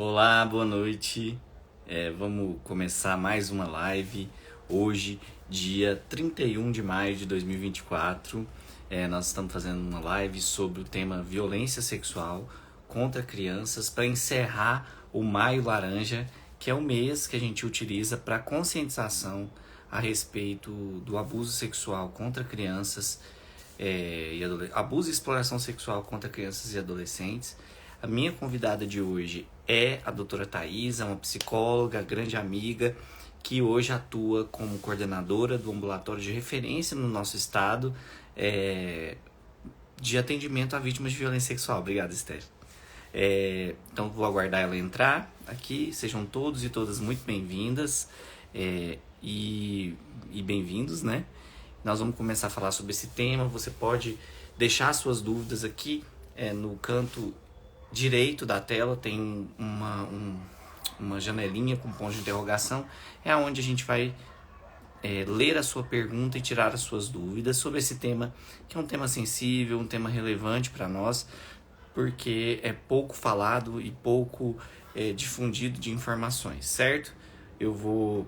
Olá, boa noite. Vamos começar mais uma live. Hoje, dia 31 de maio de 2024. Nós estamos fazendo uma live sobre o tema violência sexual contra crianças para encerrar o Maio Laranja, que é o mês que a gente utiliza para conscientização a respeito do abuso sexual contra crianças abuso e exploração sexual contra crianças e adolescentes. A minha convidada de hoje é a doutora Thaisa, uma psicóloga, grande amiga, que hoje atua como coordenadora do ambulatório de referência no nosso estado de atendimento a vítimas de violência sexual. Obrigado, Esther. Então vou aguardar ela entrar aqui. Sejam todos e todas muito bem-vindas e bem-vindos, né? Nós vamos começar a falar sobre esse tema. Você pode deixar suas dúvidas aqui no canto direito da tela, tem uma janelinha com ponto de interrogação. É onde a gente vai ler a sua pergunta e tirar as suas dúvidas sobre esse tema, que é um tema sensível, um tema relevante para nós, porque é pouco falado e pouco difundido de informações, certo? Eu vou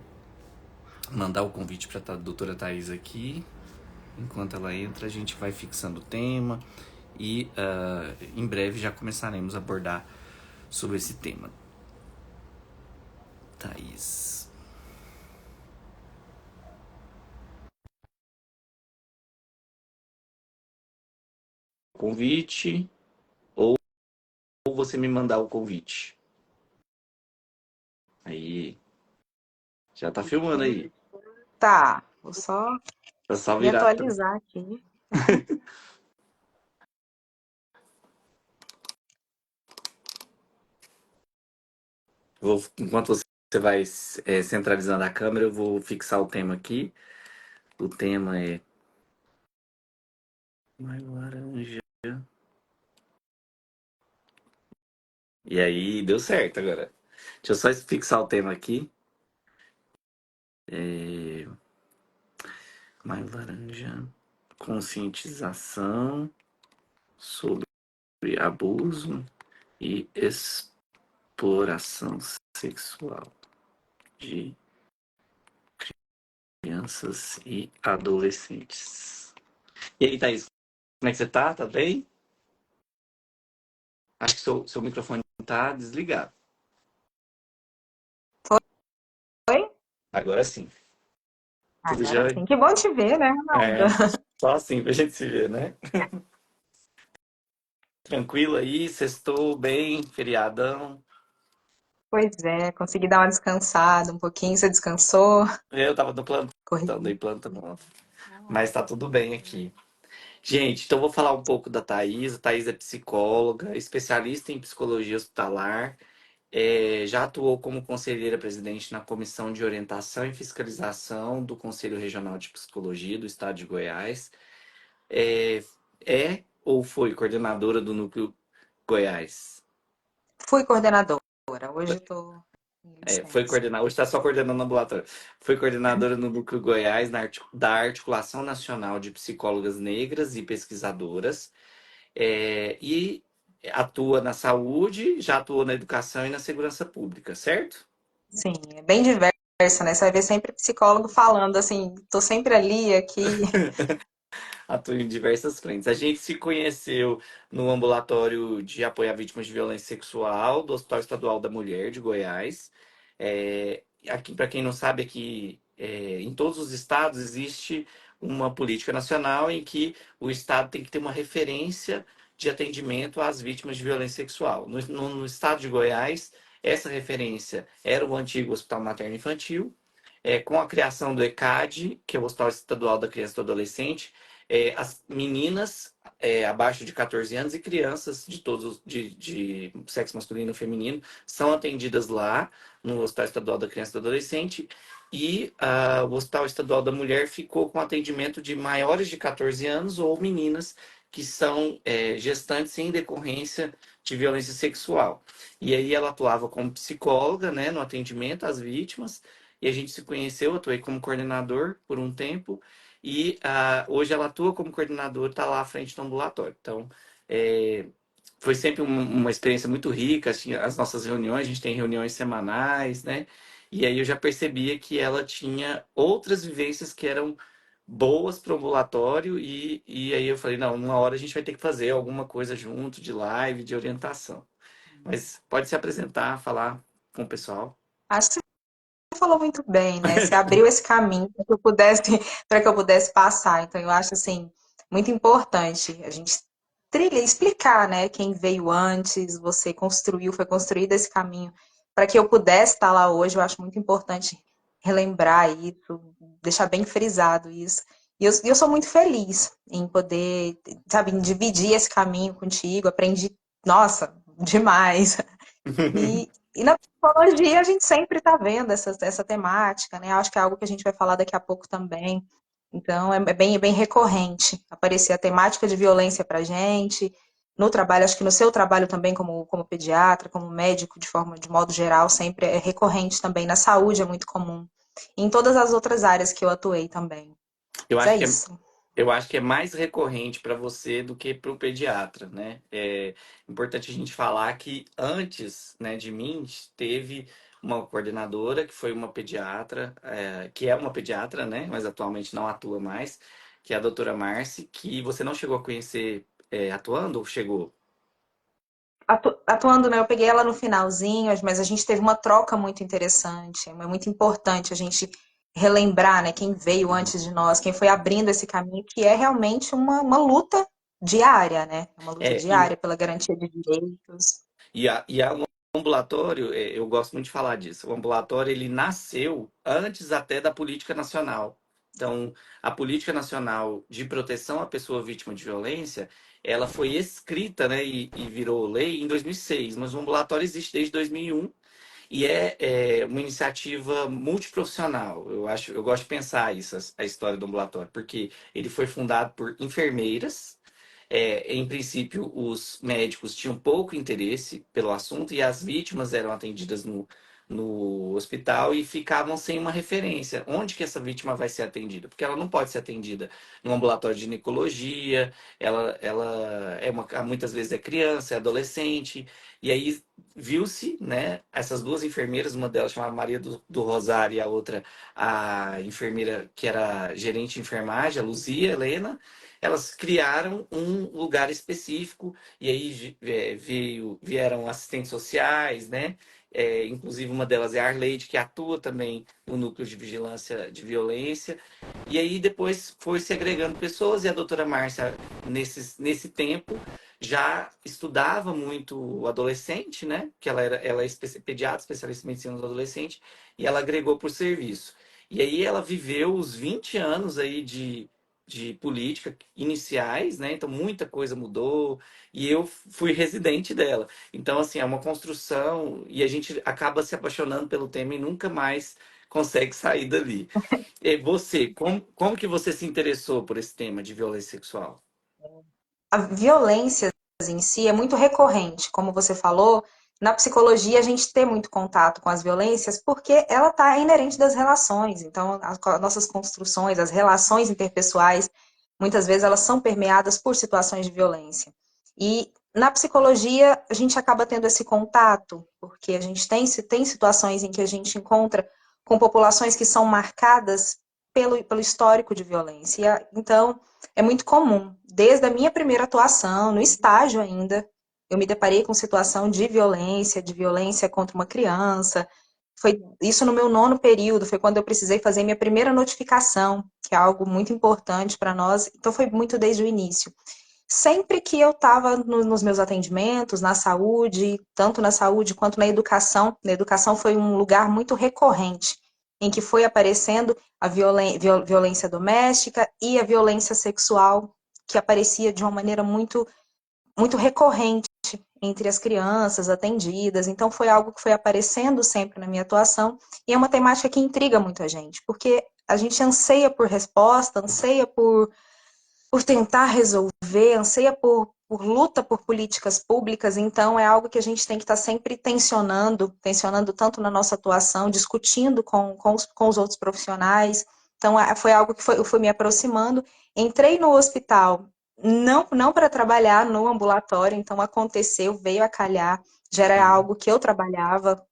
mandar o convite para a doutora Thaisa aqui. Enquanto ela entra, a gente vai fixando o tema e em breve já começaremos a abordar sobre esse tema. Thaís. Convite ou você me mandar o convite. Aí. Já tá filmando aí. Tá, vou só É só me virar. atualizar aqui. Enquanto você vai centralizando a câmera, eu vou fixar o tema aqui. O tema é Maio Laranja. E aí, deu certo agora. Deixa eu só fixar o tema aqui. Maio Laranja. Conscientização sobre abuso e exploração sexual de crianças e adolescentes. E aí, Thaís, como é que você tá? Tá bem? Acho que seu microfone tá desligado. Oi? Agora sim. Tudo Agora já sim. Que bom te ver, né, é Ronaldo? só assim pra gente se ver, né? Tranquilo aí, sextou bem, feriadão. Pois é, consegui dar uma descansada um pouquinho. Você descansou? Eu tava no plantão, Corri. dei plantão, mas tá tudo bem aqui. Gente, então vou falar um pouco da Thaís. A Thaís é psicóloga, especialista em psicologia hospitalar. Já atuou como conselheira presidente na Comissão de Orientação e Fiscalização do Conselho Regional de Psicologia do Estado de Goiás. É, ou foi coordenadora do Núcleo Goiás? Fui coordenadora. Hoje eu tô em Foi licença. coordenadora, hoje está só coordenando o ambulatório. Foi coordenadora no Núcleo Goiás da Articulação Nacional de Psicólogas Negras e Pesquisadoras. E atua na saúde, já atuou na educação e na segurança pública, certo? Sim, é bem diversa, né? Você vai ver sempre psicólogo falando assim, tô sempre ali, aqui. Atua em diversas frentes. A gente se conheceu no ambulatório de apoio a vítimas de violência sexual do Hospital Estadual da Mulher de Goiás. Aqui, para quem não sabe, aqui em todos os estados existe uma política nacional em que o estado tem que ter uma referência de atendimento às vítimas de violência sexual. No estado de Goiás, essa referência era o antigo Hospital Materno Infantil. Com a criação do ECAD, que é o Hospital Estadual da Criança e do Adolescente, as meninas abaixo de 14 anos e crianças de todos de sexo masculino e feminino são atendidas lá no Hospital Estadual da Criança e do Adolescente, e o Hospital Estadual da Mulher ficou com atendimento de maiores de 14 anos ou meninas que são gestantes em decorrência de violência sexual. E aí ela atuava como psicóloga, né, no atendimento às vítimas, e a gente se conheceu, eu atuei como coordenador por um tempo, e hoje ela atua como coordenadora, está lá à frente do ambulatório. Então, é, foi sempre uma experiência muito rica, assim, as nossas reuniões, a gente tem reuniões semanais, né? E aí eu já percebia que ela tinha outras vivências que eram boas para o ambulatório, e aí eu falei, não, uma hora a gente vai ter que fazer alguma coisa junto, de live, de orientação. Mas pode se apresentar, falar com o pessoal. Acho que você falou muito bem, né? Você abriu esse caminho para que eu pudesse, para que eu pudesse passar. Então, eu acho assim muito importante a gente trilha, explicar, né? Quem veio antes, você construiu, foi construído esse caminho para que eu pudesse estar lá hoje. Eu acho muito importante relembrar isso, deixar bem frisado isso. E eu sou muito feliz em poder, sabe, em dividir esse caminho contigo. Aprendi, nossa, demais. E na psicologia a gente sempre está vendo essa temática, né? Acho que é algo que a gente vai falar daqui a pouco também. Então é bem recorrente aparecer a temática de violência para a gente. No trabalho, acho que no seu trabalho também, como pediatra, como médico, de modo geral, sempre é recorrente também. Na saúde é muito comum. E em todas as outras áreas que eu atuei também. Eu Mas acho é que é, isso. eu acho que é mais recorrente para você do que para o pediatra, né? É importante a gente falar que antes, né, de mim, teve uma coordenadora que foi uma pediatra, que é uma pediatra, né? Mas atualmente não atua mais, que é a doutora Marci, que você não chegou a conhecer, atuando ou chegou? Atuando, né? Eu peguei ela no finalzinho, mas a gente teve uma troca muito interessante. É muito importante a gente relembrar, né, quem veio antes de nós, quem foi abrindo esse caminho, que é realmente uma luta diária, né? É uma luta É, e diária pela garantia de direitos. o ambulatório, eu gosto muito de falar disso. O ambulatório, ele nasceu antes até da política nacional. Então, a política nacional de proteção à pessoa vítima de violência, ela foi escrita, né, e virou lei em 2006, mas o ambulatório existe desde 2001 e é uma iniciativa multiprofissional. Eu gosto de pensar isso, a história do ambulatório, porque ele foi fundado por enfermeiras. Em princípio, os médicos tinham pouco interesse pelo assunto e as vítimas eram atendidas no hospital e ficavam sem uma referência. Onde que essa vítima vai ser atendida? Porque ela não pode ser atendida no ambulatório de ginecologia, ela muitas vezes é criança, é adolescente, e aí viu-se, né, essas duas enfermeiras, uma delas chamava Maria do Rosário e a outra a enfermeira que era gerente de enfermagem, a Luzia Helena, elas criaram um lugar específico e aí vieram assistentes sociais, né? Inclusive uma delas é a Arleide, que atua também no núcleo de vigilância de violência. E aí depois foi se agregando pessoas e a doutora Márcia, nesse tempo, já estudava muito o adolescente, né? Que ela é pediatra, especialista em medicina do adolescente, e ela agregou por serviço. E aí ela viveu os 20 anos aí de política iniciais, né? Então muita coisa mudou e eu fui residente dela. Então, assim, é uma construção e a gente acaba se apaixonando pelo tema e nunca mais consegue sair dali. E você, como que você se interessou por esse tema de violência sexual? A violência em si é muito recorrente, como você falou. Na psicologia, a gente tem muito contato com as violências porque ela está inerente das relações. Então, as nossas construções, as relações interpessoais, muitas vezes elas são permeadas por situações de violência. E na psicologia, a gente acaba tendo esse contato, porque a gente tem situações em que a gente encontra com populações que são marcadas pelo histórico de violência. Então, é muito comum. Desde a minha primeira atuação, no estágio ainda, eu me deparei com situação de violência contra uma criança. Foi isso no meu nono período, foi quando eu precisei fazer minha primeira notificação, que é algo muito importante para nós. Então foi muito desde o início. Sempre que eu estava nos meus atendimentos, na saúde, tanto na saúde quanto na educação foi um lugar muito recorrente, em que foi aparecendo a violência doméstica e a violência sexual, que aparecia de uma maneira muito recorrente entre as crianças atendidas. Então, foi algo que foi aparecendo sempre na minha atuação, e é uma temática que intriga muito a gente, porque a gente anseia por resposta, anseia por tentar resolver, anseia por luta por políticas públicas, então é algo que a gente tem que estar sempre tensionando tanto na nossa atuação, discutindo com os outros profissionais. Então foi algo que eu fui me aproximando. Entrei no hospital não para trabalhar no ambulatório, então aconteceu, veio a calhar, já era Sim. algo que eu trabalhava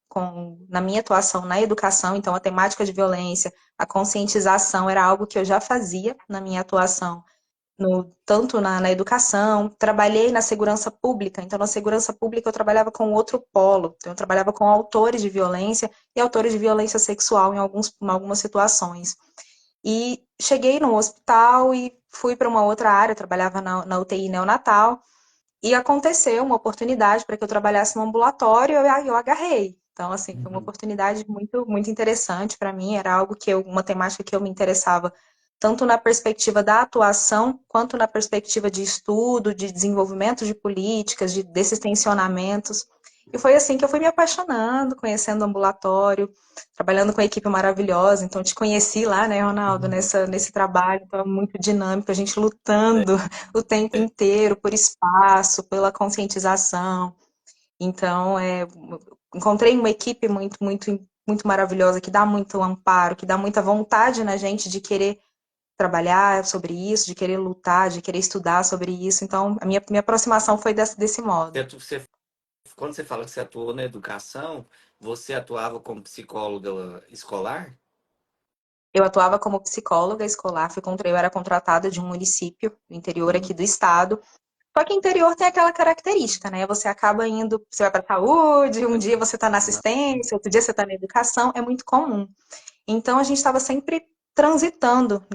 na minha atuação na educação, então a temática de violência, a conscientização era algo que eu já fazia na minha atuação tanto na educação, trabalhei na segurança pública, então na segurança pública eu trabalhava com outro polo, então eu trabalhava com autores de violência e autores de violência sexual em algumas situações. E cheguei no hospital e fui para uma outra área, eu trabalhava na UTI neonatal, e aconteceu uma oportunidade para que eu trabalhasse no ambulatório e eu agarrei. Então, assim, foi uma Uhum. oportunidade muito, muito interessante para mim, era algo uma temática que eu me interessava tanto na perspectiva da atuação, quanto na perspectiva de estudo, de desenvolvimento de políticas, desses tensionamentos. E foi assim que eu fui me apaixonando, conhecendo o ambulatório, trabalhando com a equipe maravilhosa. Então, te conheci lá, né, Ronaldo, Uhum. nesse trabalho, então, muito dinâmico, a gente lutando o tempo É, inteiro por espaço, pela conscientização. Então, encontrei uma equipe muito, muito, muito maravilhosa, que dá muito amparo, que dá muita vontade na gente de querer trabalhar sobre isso, de querer lutar, de querer estudar sobre isso. Então, a minha aproximação foi desse modo. quando você fala que você atuou na educação, você atuava como psicóloga escolar? Eu atuava como psicóloga escolar, eu era contratada de um município do interior aqui Hum. do estado. Só que interior tem aquela característica, né? Você acaba indo, você vai para a saúde, um dia você está na assistência, outro dia você está na educação, é muito comum. Então a gente estava sempre transitando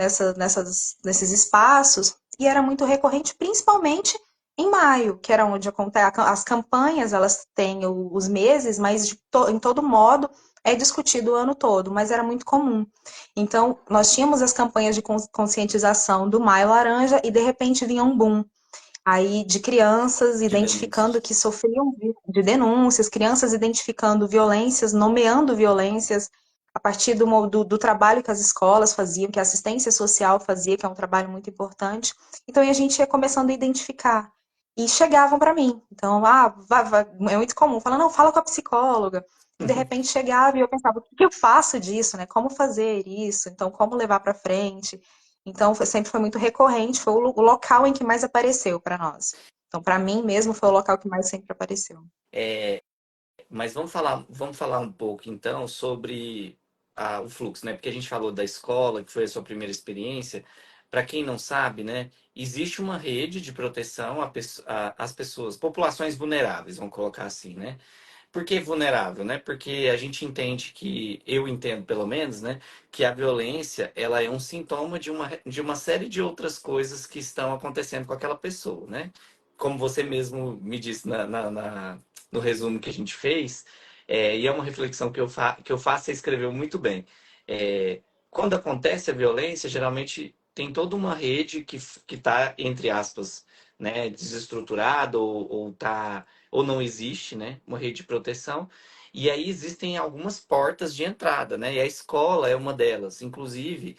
nesses espaços e era muito recorrente, principalmente em maio, que era onde acontece as campanhas, elas têm os meses, mas em todo modo é discutido o ano todo, mas era muito comum. Então nós tínhamos as campanhas de conscientização do Maio Laranja e de repente vinha um boom aí de crianças De identificando denúncias. que sofriam de denúncias, crianças identificando violências, nomeando violências, a partir do trabalho que as escolas faziam, que a assistência social fazia, que é um trabalho muito importante. Então, a gente ia começando a identificar. E chegavam para mim. Então, é muito comum. Fala, não, fala com a psicóloga. E, de repente, chegava e eu pensava, o que eu faço disso, né? Como fazer isso? Então, como levar para frente? Então, sempre foi muito recorrente, foi o local em que mais apareceu para nós. Então, para mim mesmo, foi o local que mais sempre apareceu. É, mas vamos falar um pouco então sobre o fluxo, né? Porque a gente falou da escola, que foi a sua primeira experiência. Para quem não sabe, né, existe uma rede de proteção às pessoas, populações vulneráveis, vamos colocar assim, né? Por que vulnerável, né? Porque a gente entende que, eu entendo pelo menos, né, que a violência ela é um sintoma de uma série de outras coisas que estão acontecendo com aquela pessoa, né? Como você mesmo me disse no resumo que a gente fez, e é uma reflexão que eu faço, você escreveu muito bem. É, quando acontece a violência, geralmente tem toda uma rede que está, entre aspas, né, desestruturada ou tá ou não existe, né, uma rede de proteção. E aí existem algumas portas de entrada, né? E a escola é uma delas. Inclusive,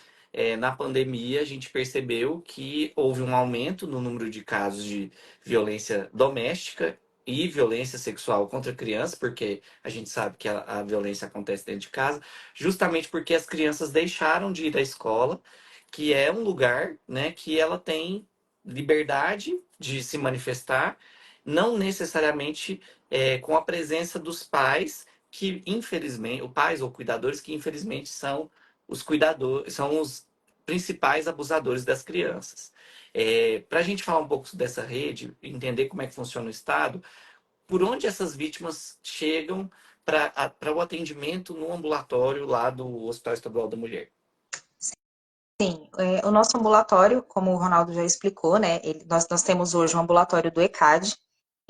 na pandemia, a gente percebeu que houve um aumento no número de casos de violência doméstica e violência sexual contra crianças, porque a gente sabe que a violência acontece dentro de casa, justamente porque as crianças deixaram de ir à escola, que é um lugar, né, que ela tem liberdade de se manifestar, não necessariamente com a presença dos pais, que infelizmente, os pais ou cuidadores que infelizmente são os cuidadores, são os principais abusadores das crianças. Para a gente falar um pouco dessa rede, entender como é que funciona o Estado, por onde essas vítimas chegam para o atendimento no ambulatório lá do Hospital Estadual da Mulher. Sim, o nosso ambulatório, como o Ronaldo já explicou, né, nós temos hoje um ambulatório do ECAD.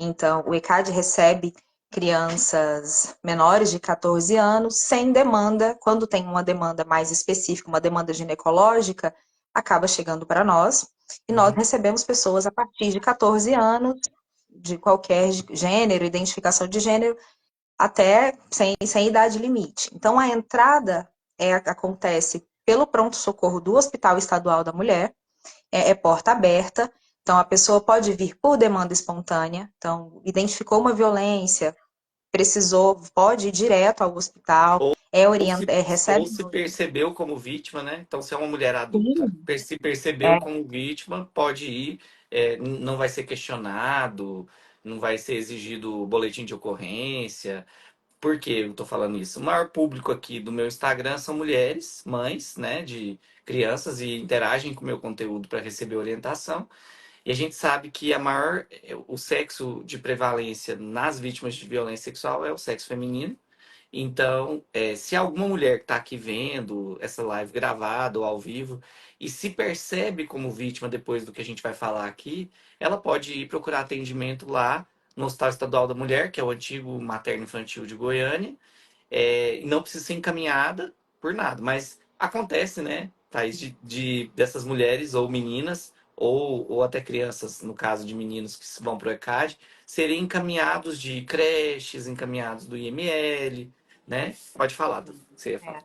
Então, o ECAD recebe crianças menores de 14 anos sem demanda. Quando tem uma demanda mais específica, uma demanda ginecológica, acaba chegando para nós. E nós Uhum. recebemos pessoas a partir de 14 anos, de qualquer gênero, identificação de gênero, até sem idade limite. Então, a entrada acontece pelo pronto-socorro do Hospital Estadual da Mulher, é porta aberta. Então, a pessoa pode vir por demanda espontânea. Então, identificou uma violência, precisou, pode ir direto ao hospital, Ou recebe. se percebeu como vítima, né? Então, se é uma mulher adulta, Sim, se percebeu é, como vítima, pode ir não vai ser questionado, não vai ser exigido boletim de ocorrência. Por que eu tô falando isso? O maior público aqui do meu Instagram são mulheres, mães, né, de crianças e interagem com o meu conteúdo para receber orientação. E a gente sabe que o sexo de prevalência nas vítimas de violência sexual é o sexo feminino. Então, se alguma mulher que está aqui vendo essa live gravada ou ao vivo e se percebe como vítima depois do que a gente vai falar aqui, ela pode ir procurar atendimento lá no Hospital Estadual da Mulher, que é o antigo materno infantil de Goiânia, e não precisa ser encaminhada por nada. Mas acontece, né, Thaís, dessas mulheres ou meninas, ou até crianças, no caso de meninos que vão para o ECAD, serem encaminhados de creches, encaminhados do IML, né? Pode falar, você ia falar.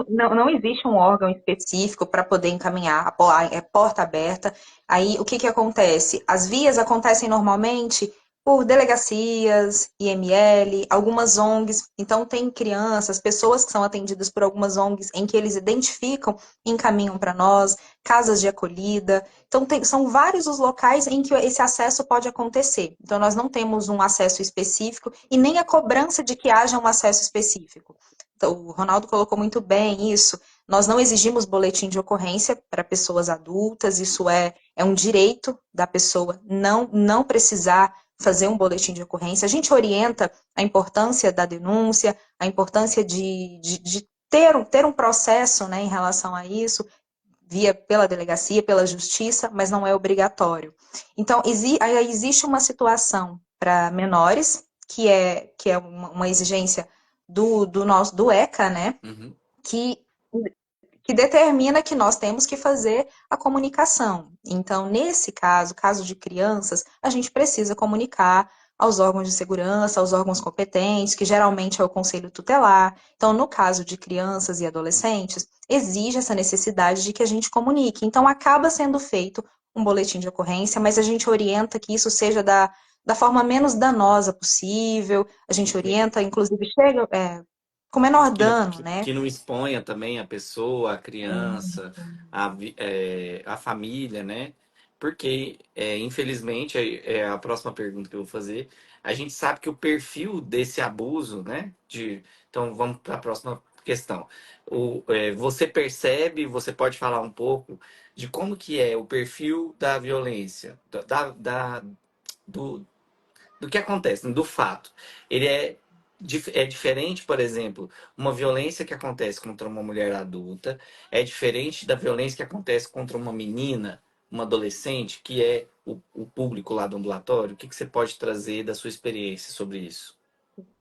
Não existe um órgão específico para poder encaminhar, é porta aberta. Aí o que que acontece? As vias acontecem normalmente por delegacias, IML, algumas ONGs. Então tem crianças, pessoas que são atendidas por algumas ONGs em que eles identificam e encaminham para nós, casas de acolhida. Então são vários os locais em que esse acesso pode acontecer. Então nós não temos um acesso específico e nem a cobrança de que haja um acesso específico. Então, o Ronaldo colocou muito bem isso. Nós não exigimos boletim de ocorrência para pessoas adultas, isso é um direito da pessoa não precisar fazer um boletim de ocorrência. A gente orienta a importância da denúncia, a importância de ter um processo, né, em relação a isso, pela delegacia, pela justiça, mas não é obrigatório. Então, existe uma situação para menores, que é uma exigência do ECA, né? Uhum. Que, que determina que nós temos que fazer a comunicação. Então, nesse caso de crianças, a gente precisa comunicar aos órgãos de segurança, aos órgãos competentes, que geralmente é o conselho tutelar. Então, no caso de crianças e adolescentes, exige essa necessidade de que a gente comunique. Então, acaba sendo feito um boletim de ocorrência, mas a gente orienta que isso seja da forma menos danosa possível. A gente orienta, inclusive, chega com menor dano, né? Que não exponha também a pessoa, a criança, a família, né? Porque, infelizmente, é a próxima pergunta que eu vou fazer. A gente sabe que o perfil desse abuso, né? Então, vamos para a próxima questão. Você percebe, você pode falar um pouco de como que é o perfil da violência, do, do que acontece, do fato. Ele é diferente, por exemplo, uma violência que acontece contra uma mulher adulta, é diferente da violência que acontece contra uma menina, uma adolescente, que é o público lá do ambulatório. O que você pode trazer da sua experiência sobre isso?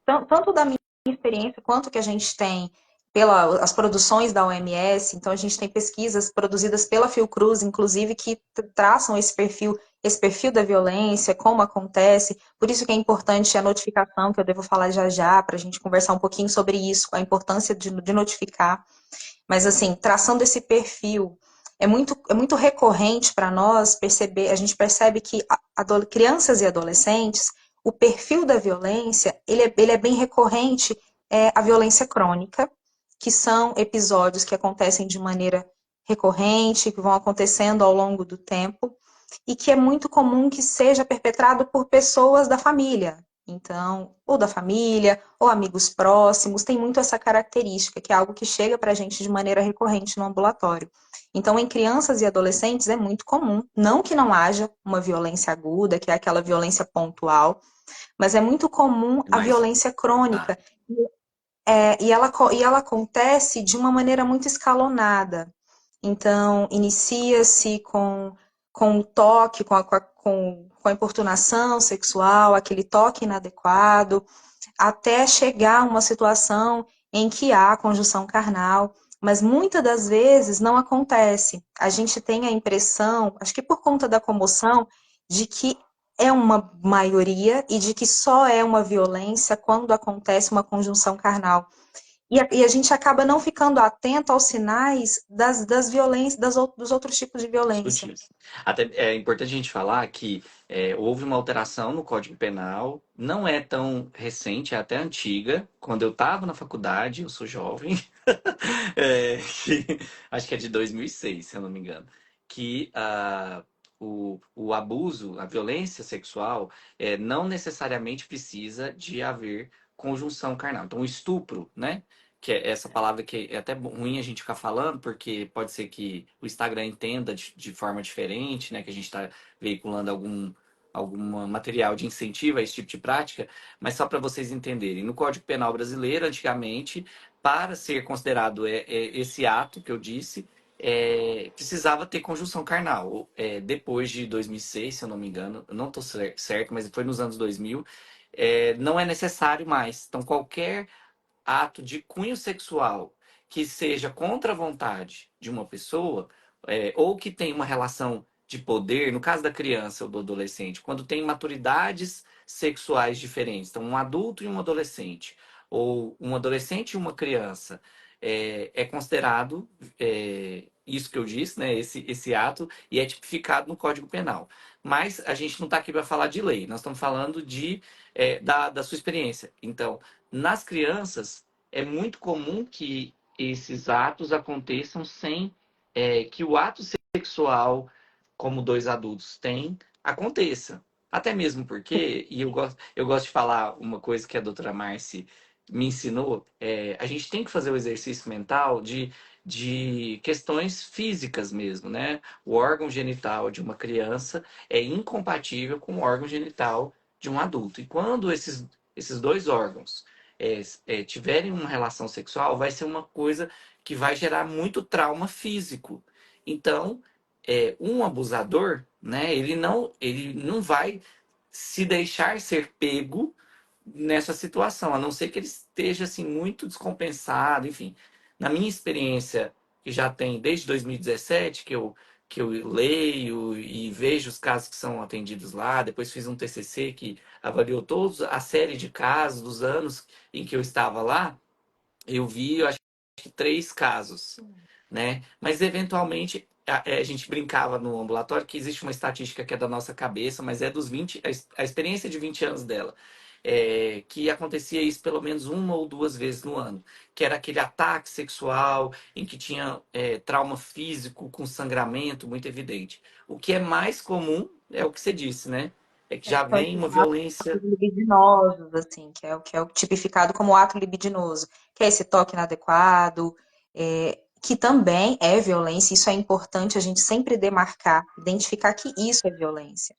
Tanto da minha experiência quanto que a gente tem pelas produções da OMS, então a gente tem pesquisas produzidas pela Fiocruz, inclusive, que traçam esse perfil da violência, como acontece, por isso que é importante a notificação, que eu devo falar já já, para a gente conversar um pouquinho sobre isso, a importância de notificar. Mas assim, traçando esse perfil, é muito recorrente para nós perceber, a gente percebe que crianças e adolescentes, o perfil da violência, ele é bem recorrente, a violência crônica, que são episódios que acontecem de maneira recorrente, que vão acontecendo ao longo do tempo, e que é muito comum que seja perpetrado por pessoas da família. Então, ou da família, ou amigos próximos, tem muito essa característica, que é algo que chega para a gente de maneira recorrente no ambulatório. Então, em crianças e adolescentes é muito comum, não que não haja uma violência aguda, que é aquela violência pontual, mas é muito comum a Mas, violência tá. crônica. E ela acontece de uma maneira muito escalonada. Então, inicia-se com o toque, com a importunação sexual, aquele toque inadequado, até chegar a uma situação em que há conjunção carnal, mas muitas das vezes não acontece. A gente tem a impressão, acho que por conta da comoção, de que é uma maioria e de que só é uma violência quando acontece uma conjunção carnal. E a gente acaba não ficando atento aos sinais das violências, dos outros tipos de violência. Sutis. Até é importante a gente falar que houve uma alteração no Código Penal, não é tão recente, é até antiga. Quando eu estava na faculdade, eu sou jovem, é, que- acho que é de 2006, se eu não me engano, que o abuso, a violência sexual, não necessariamente precisa de haver conjunção carnal. Então, o estupro, né? Que é essa palavra que é até ruim a gente ficar falando, porque pode ser que o Instagram entenda de forma diferente, né? Que a gente está veiculando algum material de incentivo a esse tipo de prática, mas só para vocês entenderem, no Código Penal brasileiro, antigamente, para ser considerado esse ato que eu disse, precisava ter conjunção carnal. Depois de 2006, se eu não me engano, eu não estou certo, mas foi nos anos 2000, não é necessário mais. Então, qualquer ato de cunho sexual que seja contra a vontade de uma pessoa, ou que tenha uma relação de poder, no caso da criança ou do adolescente, quando tem maturidades sexuais diferentes, então um adulto e um adolescente, ou um adolescente e uma criança, é considerado isso que eu disse, né, esse ato, e é tipificado no Código Penal. Mas a gente não está aqui para falar de lei, nós estamos falando da sua experiência. Então, nas crianças, é muito comum que esses atos aconteçam sem que o ato sexual, como dois adultos têm, aconteça. Até mesmo porque, e eu gosto de falar uma coisa que a doutora Marci me ensinou, a gente tem que fazer o exercício mental de questões físicas mesmo, né? O órgão genital de uma criança é incompatível com o órgão genital de um adulto. E quando esses dois órgãos tiverem uma relação sexual, vai ser uma coisa que vai gerar muito trauma físico. Então, um abusador, né, ele não vai se deixar ser pego nessa situação, a não ser que ele esteja assim muito descompensado, enfim. Na minha experiência, que já tem desde 2017 que eu leio e vejo os casos que são atendidos lá, depois fiz um TCC que avaliou toda a série de casos dos anos em que eu estava lá, eu vi, eu acho que 3 casos, né? Mas eventualmente a gente brincava no ambulatório que existe uma estatística que é da nossa cabeça, mas é dos 20, a experiência de 20 anos dela. Que acontecia isso pelo menos uma ou duas vezes no ano, que era aquele ataque sexual em que tinha trauma físico com sangramento muito evidente. O que é mais comum é o que você disse, né? É que já São vem esses uma atos violência. libidinosos, assim, que é o tipificado como ato libidinoso, que é esse toque inadequado, que também é violência, isso é importante a gente sempre demarcar, identificar que isso é violência,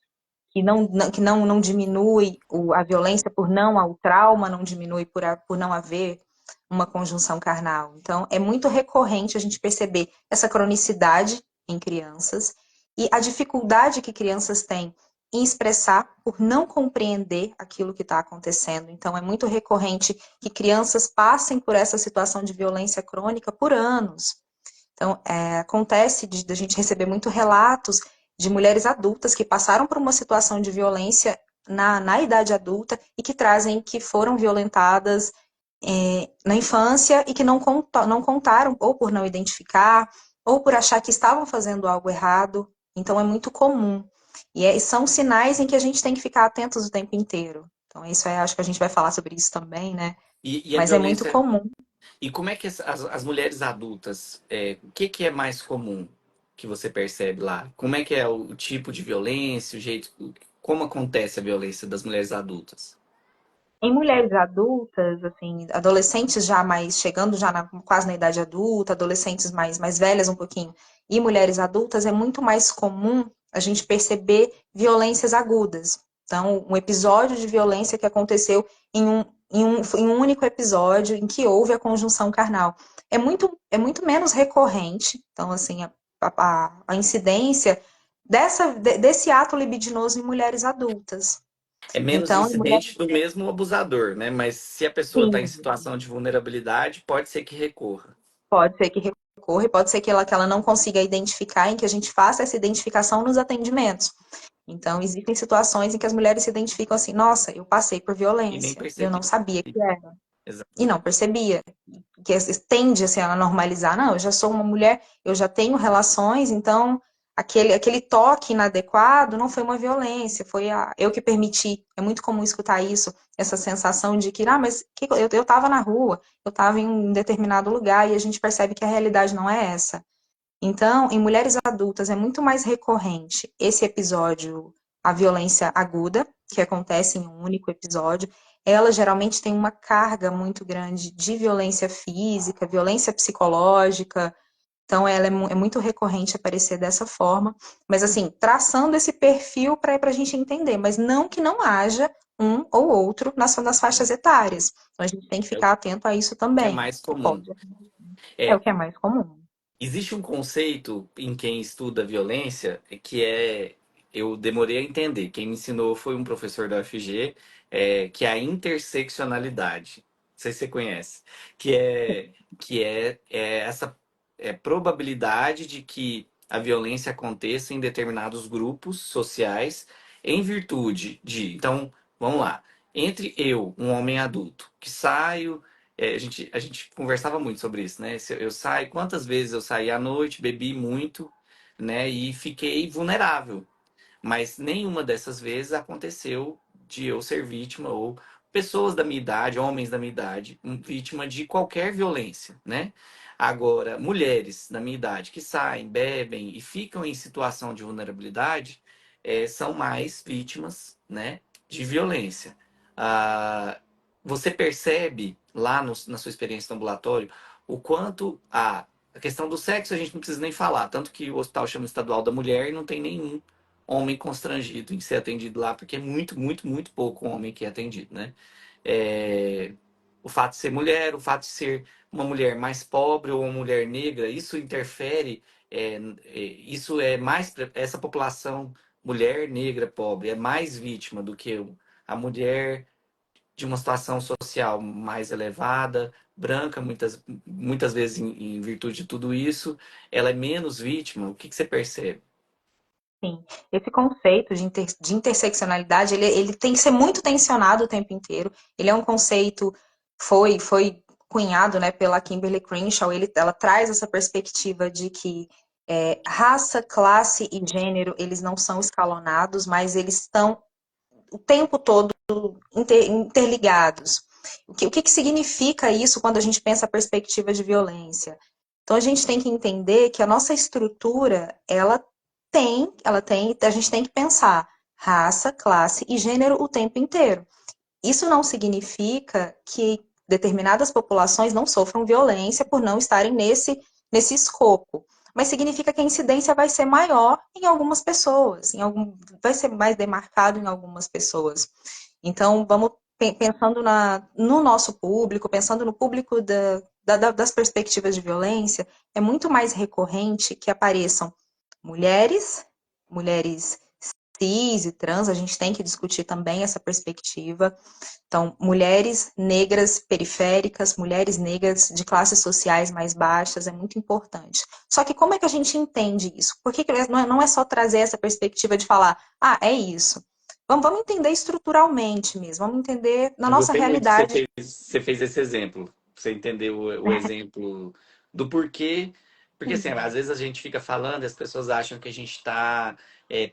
que não diminui a violência por não ao trauma, não diminui por não haver uma conjunção carnal. Então, é muito recorrente a gente perceber essa cronicidade em crianças e a dificuldade que crianças têm em expressar por não compreender aquilo que está acontecendo. Então, é muito recorrente que crianças passem por essa situação de violência crônica por anos. Então, acontece de a gente receber muito relatos de mulheres adultas que passaram por uma situação de violência na idade adulta e que trazem que foram violentadas na infância e que não contaram, ou por não identificar, ou por achar que estavam fazendo algo errado. Então, é muito comum. E são sinais em que a gente tem que ficar atentos o tempo inteiro. Então, isso acho que a gente vai falar sobre isso também, né? E a Mas é muito violência. comum. E como é que as mulheres adultas, o que é mais comum que você percebe lá? Como é que é o tipo de violência, o jeito, como acontece a violência das mulheres adultas? Em mulheres adultas, assim, adolescentes já mais chegando já quase na idade adulta, adolescentes mais velhas um pouquinho, e mulheres adultas, é muito mais comum a gente perceber violências agudas. Então, um episódio de violência que aconteceu em um único episódio em que houve a conjunção carnal. É muito menos recorrente, então, assim, a incidência desse ato libidinoso em mulheres adultas. É menos Então, em incidente do mesmo abusador, né? Mas se a pessoa está em mulheres. situação de vulnerabilidade, pode ser que recorra. Pode ser que recorra, e pode ser que ela não consiga identificar, em que a gente faça essa identificação nos atendimentos. Então, existem situações em que as mulheres se identificam assim, nossa, eu passei por E nem violência, e eu não percebi. sabia que era, e não Exatamente. percebia. Que tende assim, a normalizar, não, eu já sou uma mulher, eu já tenho relações, então aquele toque inadequado não foi uma violência, foi eu que permiti. É muito comum escutar isso, essa sensação de que, mas eu estava na rua, eu estava em um determinado lugar, e a gente percebe que a realidade não é essa. Então, em mulheres adultas é muito mais recorrente esse episódio, a violência aguda, que acontece em um único episódio. Ela geralmente tem uma carga muito grande de violência física, violência psicológica. Então, ela é muito recorrente aparecer dessa forma. Mas, assim, traçando esse perfil para a gente entender, mas não que não haja um ou outro nas faixas etárias. Então, a gente tem que É o ficar atento a isso que é também, mais que comum. pode. É o É, que é mais comum. existe um conceito em quem estuda violência que é. Eu demorei a entender. Quem me ensinou foi um professor da UFG, que é a interseccionalidade. Não sei se você conhece. Que é essa probabilidade de que a violência aconteça em determinados grupos sociais em virtude de. Então, vamos lá. Entre eu, um homem adulto, que saio a gente conversava muito sobre isso, né? Se eu saio, quantas vezes eu saí à noite, bebi muito, né? E fiquei vulnerável. Mas nenhuma dessas vezes aconteceu de eu ser vítima ou pessoas da minha idade, homens da minha idade, vítima de qualquer violência, né? Agora, mulheres da minha idade que saem, bebem e ficam em situação de vulnerabilidade, são mais vítimas, né, de violência. Ah, você percebe lá na sua experiência no ambulatório o quanto a questão do sexo a gente não precisa nem falar, tanto que o hospital chama Estadual da Mulher e não tem nenhum homem constrangido em ser atendido lá, porque é muito, muito, muito pouco um homem que é atendido, né? É, o fato de ser mulher, o fato de ser uma mulher mais pobre ou uma mulher negra, isso interfere, isso é mais, essa população mulher negra pobre é mais vítima do que a mulher de uma situação social mais elevada, branca, muitas vezes em virtude de tudo isso, ela é menos vítima. O que você percebe? Sim, esse conceito de interseccionalidade, ele tem que ser muito tensionado o tempo inteiro. Ele é um conceito, foi cunhado, né, pela Kimberly Crenshaw, ela traz essa perspectiva de que raça, classe e gênero, eles não são escalonados, mas eles estão o tempo todo interligados. O que significa isso quando a gente pensa a perspectiva de violência? Então a gente tem que entender que a nossa estrutura, a gente tem que pensar raça, classe e gênero o tempo inteiro. Isso não significa que determinadas populações não sofram violência por não estarem nesse escopo. Mas significa que a incidência vai ser maior em algumas pessoas, vai ser mais demarcado em algumas pessoas. Então, vamos pensando no nosso público, pensando no público das perspectivas de violência, é muito mais recorrente que apareçam mulheres, mulheres cis e trans, a gente tem que discutir também essa perspectiva. Então, mulheres negras periféricas, mulheres negras de classes sociais mais baixas, é muito importante. Só que como é que a gente entende isso? Por que não é só trazer essa perspectiva de falar, é isso. Vamos entender estruturalmente mesmo, vamos entender na Eu nossa gostei muito que realidade. você fez esse exemplo. Pra você entender o exemplo do porquê. Porque, assim, às vezes a gente fica falando e as pessoas acham que a gente está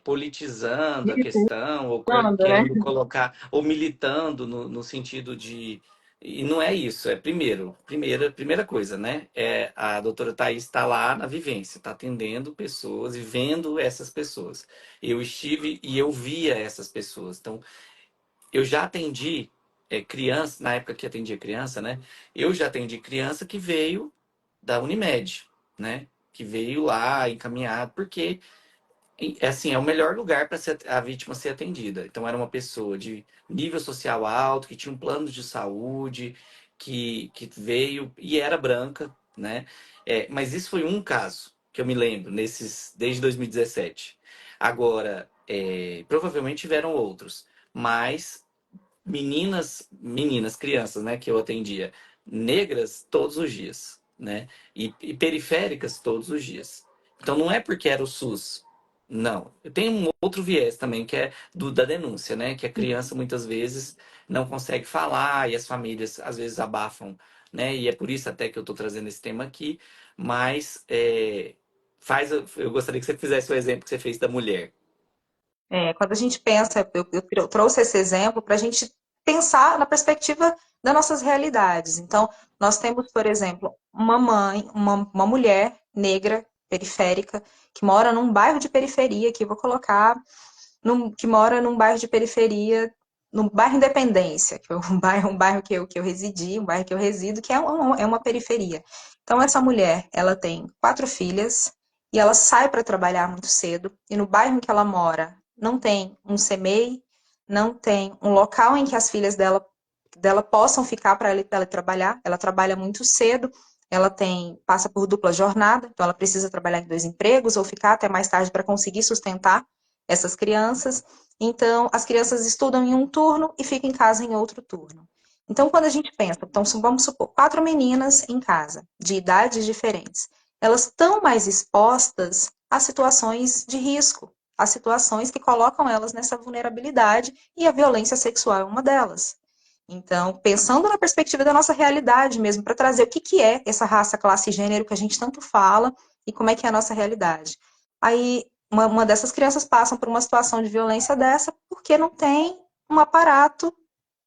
politizando a questão, ou Falando, né? querendo colocar, ou militando no sentido de. E não é isso. É primeira coisa, né? A doutora Thais está lá na vivência, está atendendo pessoas e vendo essas pessoas. Eu estive e eu via essas pessoas. Então, eu já atendi criança, na época que atendia criança, né? Eu já atendi criança que veio da Unimed, né? Que veio lá encaminhado, porque assim, é o melhor lugar para a vítima ser atendida. Então, era uma pessoa de nível social alto, que tinha um plano de saúde, que veio e era branca, né? Mas isso foi um caso que eu me lembro, desde 2017. Agora, provavelmente tiveram outros, mas crianças, né, que eu atendia, negras todos os dias, né, e periféricas todos os dias. Então não é porque era o SUS, não. Eu tenho um outro viés também que é da denúncia, né, que a criança muitas vezes não consegue falar e as famílias às vezes abafam, né, e é por isso até que eu estou trazendo esse tema aqui, mas eu gostaria que você fizesse o exemplo que você fez da mulher. Quando a gente pensa, eu trouxe esse exemplo para a gente pensar na perspectiva das nossas realidades. Então, nós temos, por exemplo, uma mãe, uma mulher negra periférica, que mora num bairro de periferia, que eu vou colocar que mora num bairro de periferia, no bairro Independência, que é um bairro que eu residi, um bairro que eu resido, que é uma periferia. Então, essa mulher, ela tem 4 filhas e ela sai para trabalhar muito cedo, e no bairro em que ela mora não tem um CMEI, não tem um local em que as filhas dela possam ficar para ela trabalhar. Ela trabalha muito cedo, ela passa por dupla jornada, então ela precisa trabalhar em 2 empregos ou ficar até mais tarde para conseguir sustentar essas crianças. Então, as crianças estudam em um turno e ficam em casa em outro turno. Então, quando a gente pensa, então, vamos supor, 4 meninas em casa, de idades diferentes, elas estão mais expostas a situações de risco, a situações que colocam elas nessa vulnerabilidade, e a violência sexual é uma delas. Então, pensando na perspectiva da nossa realidade mesmo, para trazer o que é essa raça, classe e gênero que a gente tanto fala e como é que é a nossa realidade. Aí, uma dessas crianças passam por uma situação de violência dessa porque não tem um aparato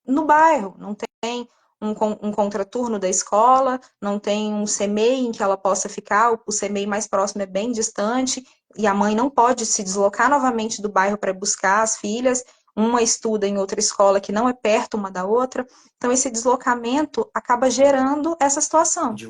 no bairro, não tem um contraturno da escola, não tem um CMEI em que ela possa ficar, o CMEI mais próximo é bem distante, e a mãe não pode se deslocar novamente do bairro para buscar as filhas, uma estuda em outra escola que não é perto uma da outra, então esse deslocamento acaba gerando essa situação. De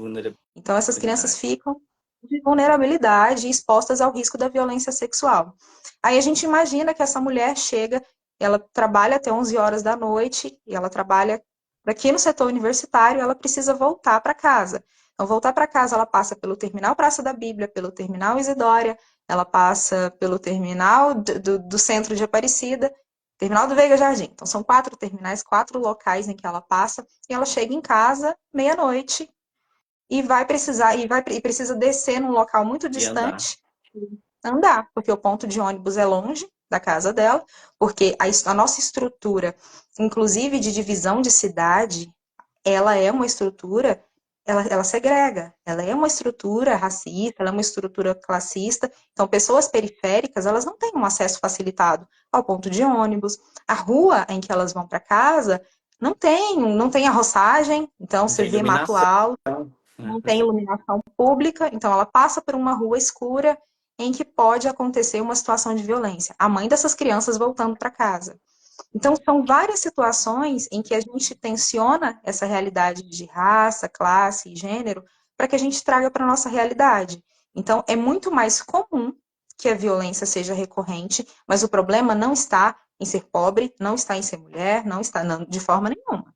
Então essas crianças vulnerabilidade. ficam de vulnerabilidade e expostas ao risco da violência sexual. Aí a gente imagina que essa mulher chega, ela trabalha até 11 horas da noite, e ela trabalha aqui no setor universitário, ela precisa voltar para casa. Então, voltar para casa, ela passa pelo terminal Praça da Bíblia, pelo terminal Isidória, ela passa pelo terminal do centro de Aparecida, terminal do Veiga Jardim. Então, são 4 terminais, 4 locais em que ela passa, e ela chega em casa meia-noite, e precisa descer num local muito E andar. distante, andar, porque o ponto de ônibus é longe da casa dela, porque a nossa estrutura, inclusive de divisão de cidade, ela é uma estrutura, ela segrega, ela é uma estrutura racista, ela é uma estrutura classista. Então, pessoas periféricas, elas não têm um acesso facilitado ao ponto de ônibus. A rua em que elas vão para casa não tem a roçagem, então Não você tem vê mato iluminação. alto, Né? não tem iluminação pública, então ela passa por uma rua escura em que pode acontecer uma situação de violência. A mãe dessas crianças voltando para casa. Então, são várias situações em que a gente tensiona essa realidade de raça, classe e gênero para que a gente traga para a nossa realidade. Então, é muito mais comum que a violência seja recorrente, mas o problema não está em ser pobre, não está em ser mulher, não está de forma nenhuma.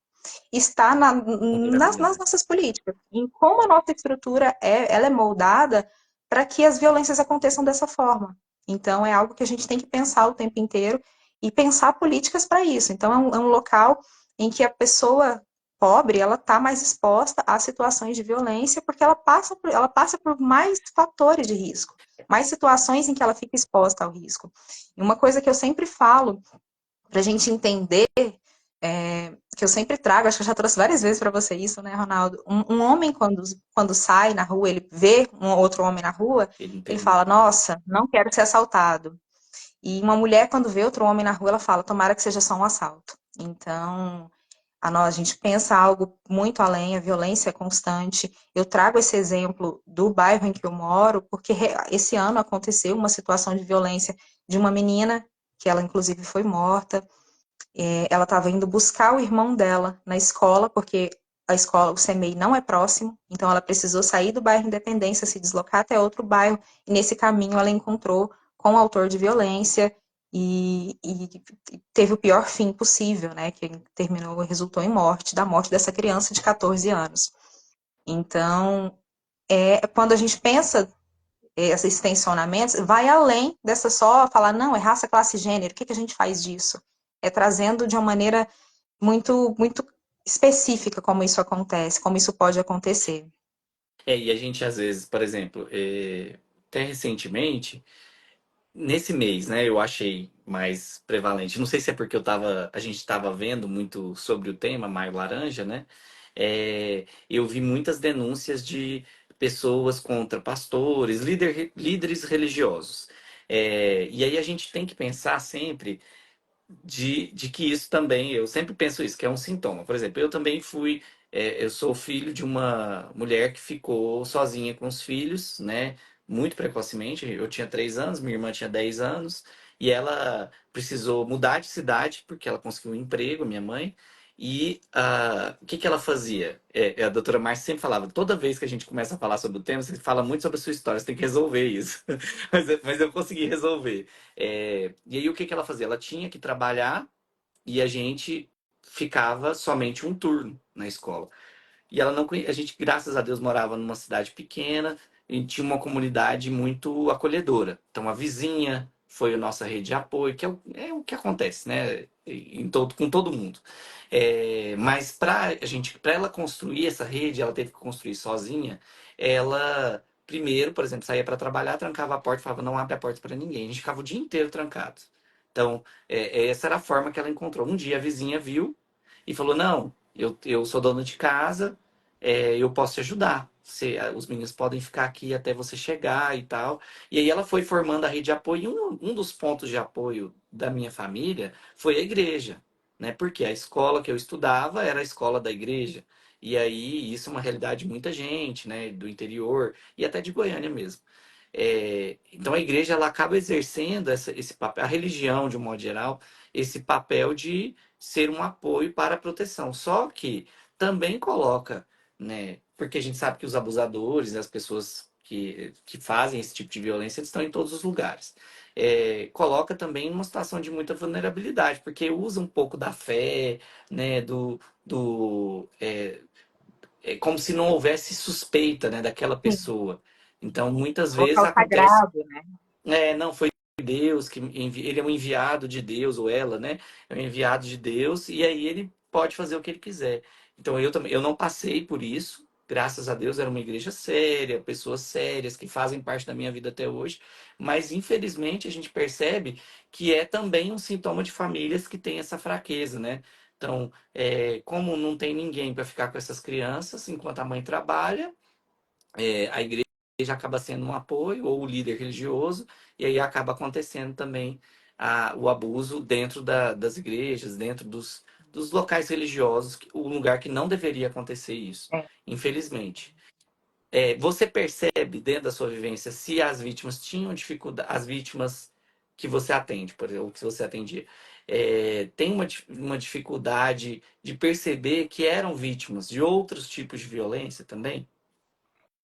Está nas Vulnerabilidade. nossas políticas, em como a nossa estrutura ela é moldada para que as violências aconteçam dessa forma. Então, é algo que a gente tem que pensar o tempo inteiro e pensar políticas para isso. Então, é um local em que a pessoa pobre ela está mais exposta a situações de violência porque ela passa por mais fatores de risco, mais situações em que ela fica exposta ao risco. E uma coisa que eu sempre falo para a gente entender, que eu sempre trago, acho que eu já trouxe várias vezes para você isso, né, Ronaldo? Um homem, quando sai na rua, ele vê um outro homem na rua, Ele ele entende. fala, nossa, não quero ser assaltado. E uma mulher, quando vê outro homem na rua, ela fala, tomara que seja só um assalto. Então, a gente pensa algo muito além, a violência é constante. Eu trago esse exemplo do bairro em que eu moro, porque esse ano aconteceu uma situação de violência de uma menina, que ela inclusive foi morta. Ela estava indo buscar o irmão dela na escola, porque a escola, o CMEI não é próximo, então ela precisou sair do bairro Independência, se deslocar até outro bairro, e nesse caminho ela encontrou com o autor de violência e teve o pior fim possível, né? Que resultou em morte, da morte dessa criança de 14 anos. Então, quando a gente pensa esses tensionamentos, vai além dessa só falar, não, é raça, classe e gênero, o que a gente faz disso? É trazendo de uma maneira muito, muito específica como isso acontece, como isso pode acontecer. E a gente às vezes, por exemplo, até recentemente, nesse mês, né, eu achei mais prevalente. Não sei se é porque a gente estava vendo muito sobre o tema Maio Laranja, né? Eu vi muitas denúncias de pessoas contra pastores, líderes religiosos. E aí a gente tem que pensar sempre de que isso também, eu sempre penso isso, que é um sintoma. Por exemplo, eu também eu sou filho de uma mulher que ficou sozinha com os filhos, né? muito precocemente. Eu tinha 3 anos, minha irmã tinha 10 anos, e ela precisou mudar de cidade porque ela conseguiu um emprego, minha mãe. E o que que ela fazia? A doutora Márcia sempre falava, toda vez que a gente começa a falar sobre o tema, você fala muito sobre a sua história, você tem que resolver isso. Mas eu consegui resolver. E aí o que que ela fazia? Ela tinha que trabalhar e a gente ficava somente um turno na escola. E ela não conhe... A gente, graças a Deus, morava numa cidade pequena e tinha uma comunidade muito acolhedora. Então, a vizinha foi a nossa rede de apoio, que é o que acontece, né? Com todo mundo. Mas para ela construir essa rede, ela teve que construir sozinha. Ela, primeiro, por exemplo, saía para trabalhar, trancava a porta e falava: não abre a porta para ninguém. A gente ficava o dia inteiro trancado. Então, essa era a forma que ela encontrou. Um dia a vizinha viu e falou: não, eu sou dona de casa, eu posso te ajudar. Os meninos podem ficar aqui até você chegar e tal. E aí ela foi formando a rede de apoio. E um dos pontos de apoio da minha família foi a igreja, né? Porque a escola que eu estudava era a escola da igreja. E aí isso é uma realidade de muita gente, né? Do interior e até de Goiânia mesmo. Então a igreja ela acaba exercendo esse papel, a religião de um modo geral, esse papel de ser um apoio para a proteção. Só que também coloca, né? Porque a gente sabe que os abusadores, as pessoas que fazem esse tipo de violência, eles estão em todos os lugares. Coloca também uma situação de muita vulnerabilidade, porque usa um pouco da fé, né? É como se não houvesse suspeita, né, daquela Sim, pessoa. Então, muitas vezes colocar o acontece sagrado, né? não, foi Deus que ele é um enviado de Deus, ou ela, né? É um enviado de Deus, e aí ele pode fazer o que ele quiser. Então eu também, eu não passei por isso, graças a Deus, era uma igreja séria, pessoas sérias que fazem parte da minha vida até hoje, mas infelizmente a gente percebe que é também um sintoma de famílias que têm essa fraqueza, né? Então, como não tem ninguém para ficar com essas crianças enquanto a mãe trabalha, a igreja acaba sendo um apoio, ou o líder religioso, e aí acaba acontecendo também o abuso dentro das igrejas, dentro dos locais religiosos, o lugar que não deveria acontecer isso, É. infelizmente. Você percebe dentro da sua vivência se as vítimas tinham dificuldade, as vítimas que você atende, por exemplo, que você atendia, tem uma dificuldade de perceber que eram vítimas de outros tipos de violência também?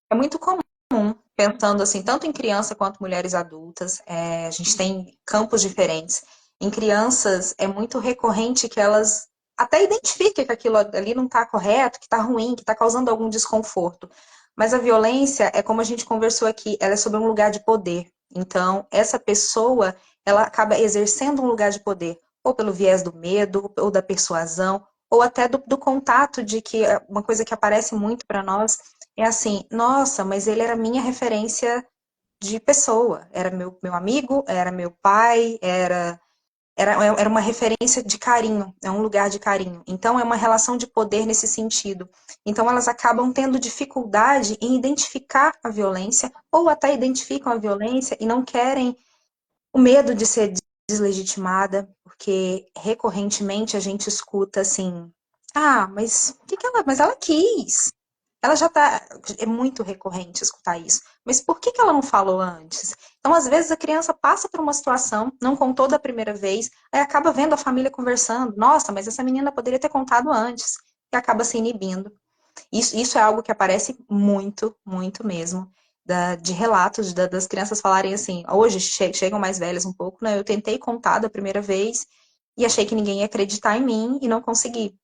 É muito comum, pensando assim, tanto em criança quanto mulheres adultas, a gente tem campos diferentes. Em crianças, é muito recorrente que elas até identifiquem que aquilo ali não está correto, que está ruim, que está causando algum desconforto. Mas a violência, é como a gente conversou aqui, ela é sobre um lugar de poder. Então, essa pessoa, ela acaba exercendo um lugar de poder, ou pelo viés do medo, ou da persuasão, ou até do contato de que uma coisa que aparece muito para nós é assim, nossa, mas ele era minha referência de pessoa. Era meu amigo, era meu pai, era uma referência de carinho, é um lugar de carinho. Então, é uma relação de poder nesse sentido. Então, elas acabam tendo dificuldade em identificar a violência, ou até identificam a violência e não querem o medo de ser deslegitimada, porque recorrentemente a gente escuta assim: ah, mas o que que ela, mas ela quis. Ela já tá, é muito recorrente escutar isso. Mas por que que ela não falou antes? Então, às vezes a criança passa por uma situação, não contou da primeira vez, aí acaba vendo a família conversando. Nossa, mas essa menina poderia ter contado antes. E acaba se inibindo. Isso é algo que aparece muito, muito mesmo, de relatos das crianças falarem assim, hoje chegam mais velhas um pouco, né? Eu tentei contar da primeira vez e achei que ninguém ia acreditar em mim e não consegui.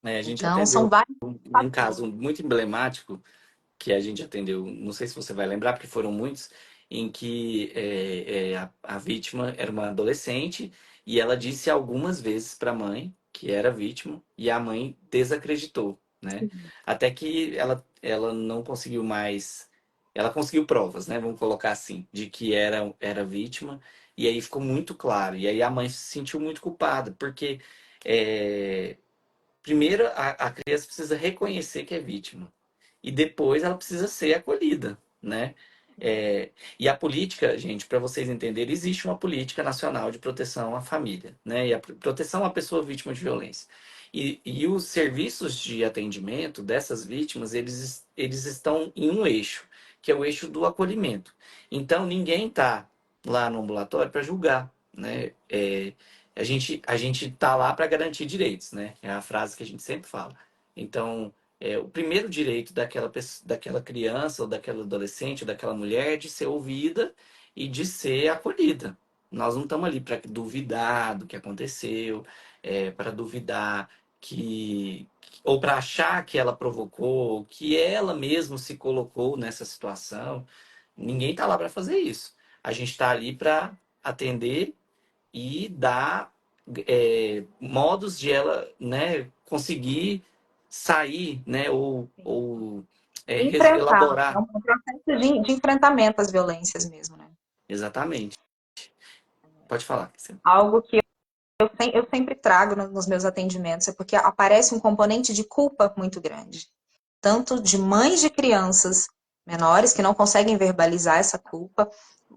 A gente Então, são atendeu vários um fatores. caso muito emblemático que a gente atendeu, não sei se você vai lembrar, porque foram muitos, em que a vítima era uma adolescente e ela disse algumas vezes para a mãe que era vítima e a mãe desacreditou, né? Até que ela não conseguiu mais. Ela conseguiu provas, né? Vamos colocar assim, de que era vítima, e aí ficou muito claro. E aí a mãe se sentiu muito culpada, porque é, primeiro a criança precisa reconhecer que é vítima e depois ela precisa ser acolhida, né? E a política, gente, para vocês entenderem, existe uma política nacional de proteção à família, né? E a proteção à pessoa vítima de violência. E os serviços de atendimento dessas vítimas, eles estão em um eixo, que é o eixo do acolhimento. Então, ninguém está lá no ambulatório para julgar, né? A gente tá lá para garantir direitos, né? É a frase que a gente sempre fala. Então, o primeiro direito daquela criança, ou daquela adolescente, ou daquela mulher é de ser ouvida e de ser acolhida. Nós não estamos ali para duvidar do que aconteceu, para duvidar que ou para achar que ela provocou, que ela mesma se colocou nessa situação. Ninguém está lá para fazer isso. A gente está ali para atender e dar modos de ela, né, conseguir sair, né, ou Enfrentar, é elaborar. um processo de enfrentamento às violências mesmo, né? Exatamente. Pode falar. Cristiano. Algo que eu sempre trago nos meus atendimentos, é porque aparece um componente de culpa muito grande. Tanto de mães de crianças menores que não conseguem verbalizar essa culpa,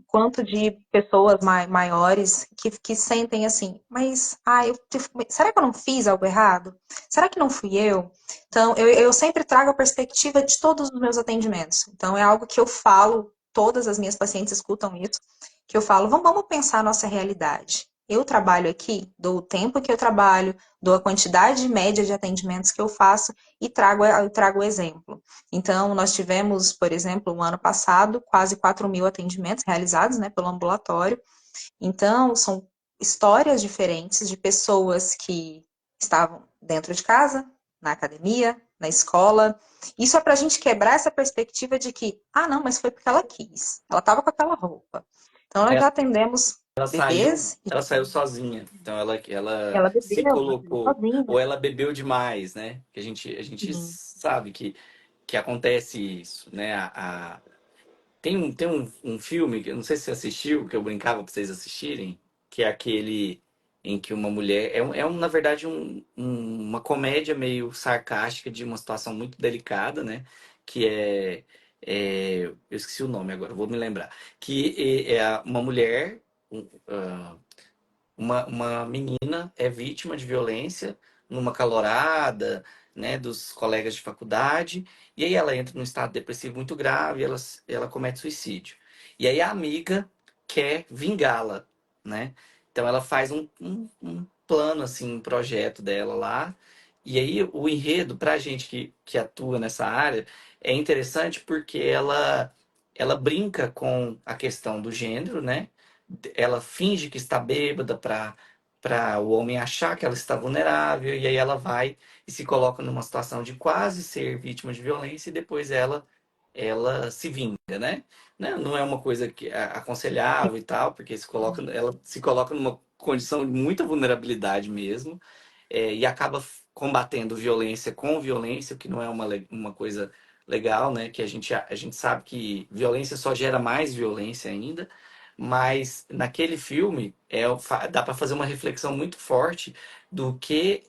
quanto de pessoas maiores que sentem assim, mas será que eu não fiz algo errado? Será que não fui eu? Então, eu sempre trago a perspectiva de todos os meus atendimentos. Então, é algo que eu falo, todas as minhas pacientes escutam isso, que eu falo, vamos pensar a nossa realidade. Eu trabalho aqui, dou o tempo que eu trabalho, dou a quantidade média de atendimentos que eu faço e trago o exemplo. Então, nós tivemos, por exemplo, no ano passado, quase 4.000 atendimentos realizados, né, pelo ambulatório. Então, são histórias diferentes de pessoas que estavam dentro de casa, na academia, na escola. Isso é para a gente quebrar essa perspectiva de que, não, mas foi porque ela quis. Ela estava com aquela roupa. Então, nós já atendemos bebês e Ela saiu sozinha. Então ela ela se bebeu, ela saiu colocou, sozinha. ou ela bebeu demais, né? Que a gente Sim. sabe que acontece isso, né? Tem um filme, que eu não sei se você assistiu, que eu brincava pra vocês assistirem, que é aquele em que uma mulher. Na verdade, uma comédia meio sarcástica de uma situação muito delicada, né? Que eu esqueci o nome agora, vou me lembrar. Que uma mulher. Uma menina é vítima de violência numa calorada, né, dos colegas de faculdade, e aí ela entra num estado depressivo muito grave, ela comete suicídio. E aí a amiga quer vingá-la, né? Então ela faz um plano, assim, um projeto dela lá, e aí o enredo, pra gente que atua nessa área, é interessante porque ela brinca com a questão do gênero, né? Ela finge que está bêbada para o homem achar que ela está vulnerável, e aí ela vai e se coloca numa situação de quase ser vítima de violência, e depois ela se vinga, né? Não é uma coisa que é aconselhável e tal, porque ela se coloca numa condição de muita vulnerabilidade mesmo, e acaba combatendo violência com violência, o que não é uma coisa legal, né? Que a gente sabe que violência só gera mais violência ainda, mas naquele filme dá para fazer uma reflexão muito forte do que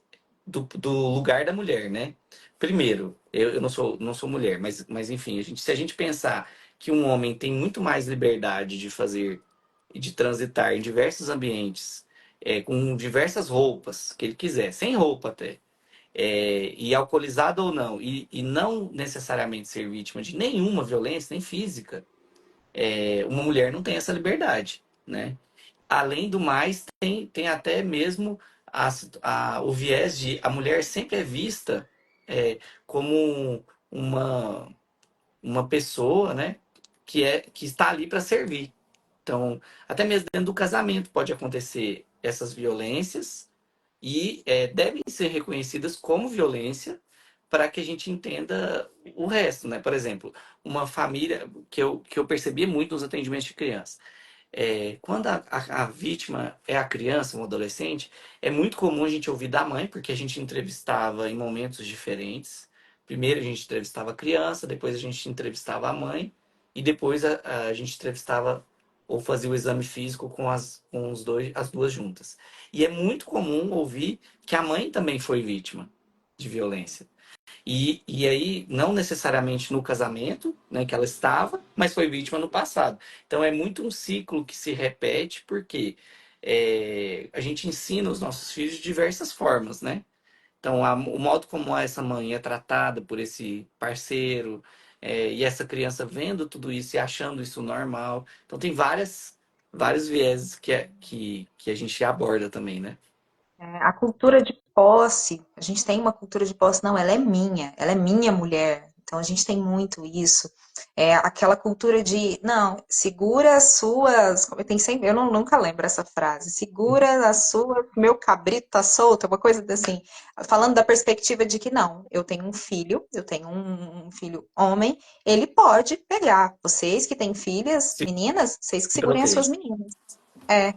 do lugar da mulher, né? Primeiro, eu não sou mulher, mas enfim, se a gente pensar que um homem tem muito mais liberdade de fazer e de transitar em diversos ambientes, com diversas roupas que ele quiser, sem roupa até, e alcoolizado ou não, e não necessariamente ser vítima de nenhuma violência, nem física, uma mulher não tem essa liberdade, né? Além do mais, tem até mesmo o viés de a mulher sempre é vista como uma pessoa, né, que está ali para servir. Então, até mesmo dentro do casamento pode acontecer essas violências e devem ser reconhecidas como violência para que a gente entenda o resto, né? Por exemplo, uma família que eu percebi muito nos atendimentos de criança. Quando a vítima é a criança, um adolescente, é muito comum a gente ouvir da mãe, porque a gente entrevistava em momentos diferentes. Primeiro a gente entrevistava a criança, depois a gente entrevistava a mãe, e depois a gente entrevistava ou fazia o exame físico as duas juntas. E é muito comum ouvir que a mãe também foi vítima de violência. E aí, não necessariamente no casamento, né, que ela estava, mas foi vítima no passado. Então, é muito um ciclo que se repete, porque a gente ensina os nossos filhos de diversas formas, né? Então, o modo como essa mãe é tratada por esse parceiro, e essa criança vendo tudo isso e achando isso normal. Então tem vários vieses que a gente aborda também, né? A cultura de posse, a gente tem uma cultura de posse, não, ela é minha mulher. Então a gente tem muito isso. É aquela cultura de, não, segura as suas. Tem sempre, nunca lembro essa frase. Segura as suas, meu cabrito tá solto, uma coisa assim. Falando da perspectiva de que não, eu tenho um filho homem, ele pode pegar. Vocês que têm filhas, Se meninas, vocês que segurem as suas proteja. meninas. É.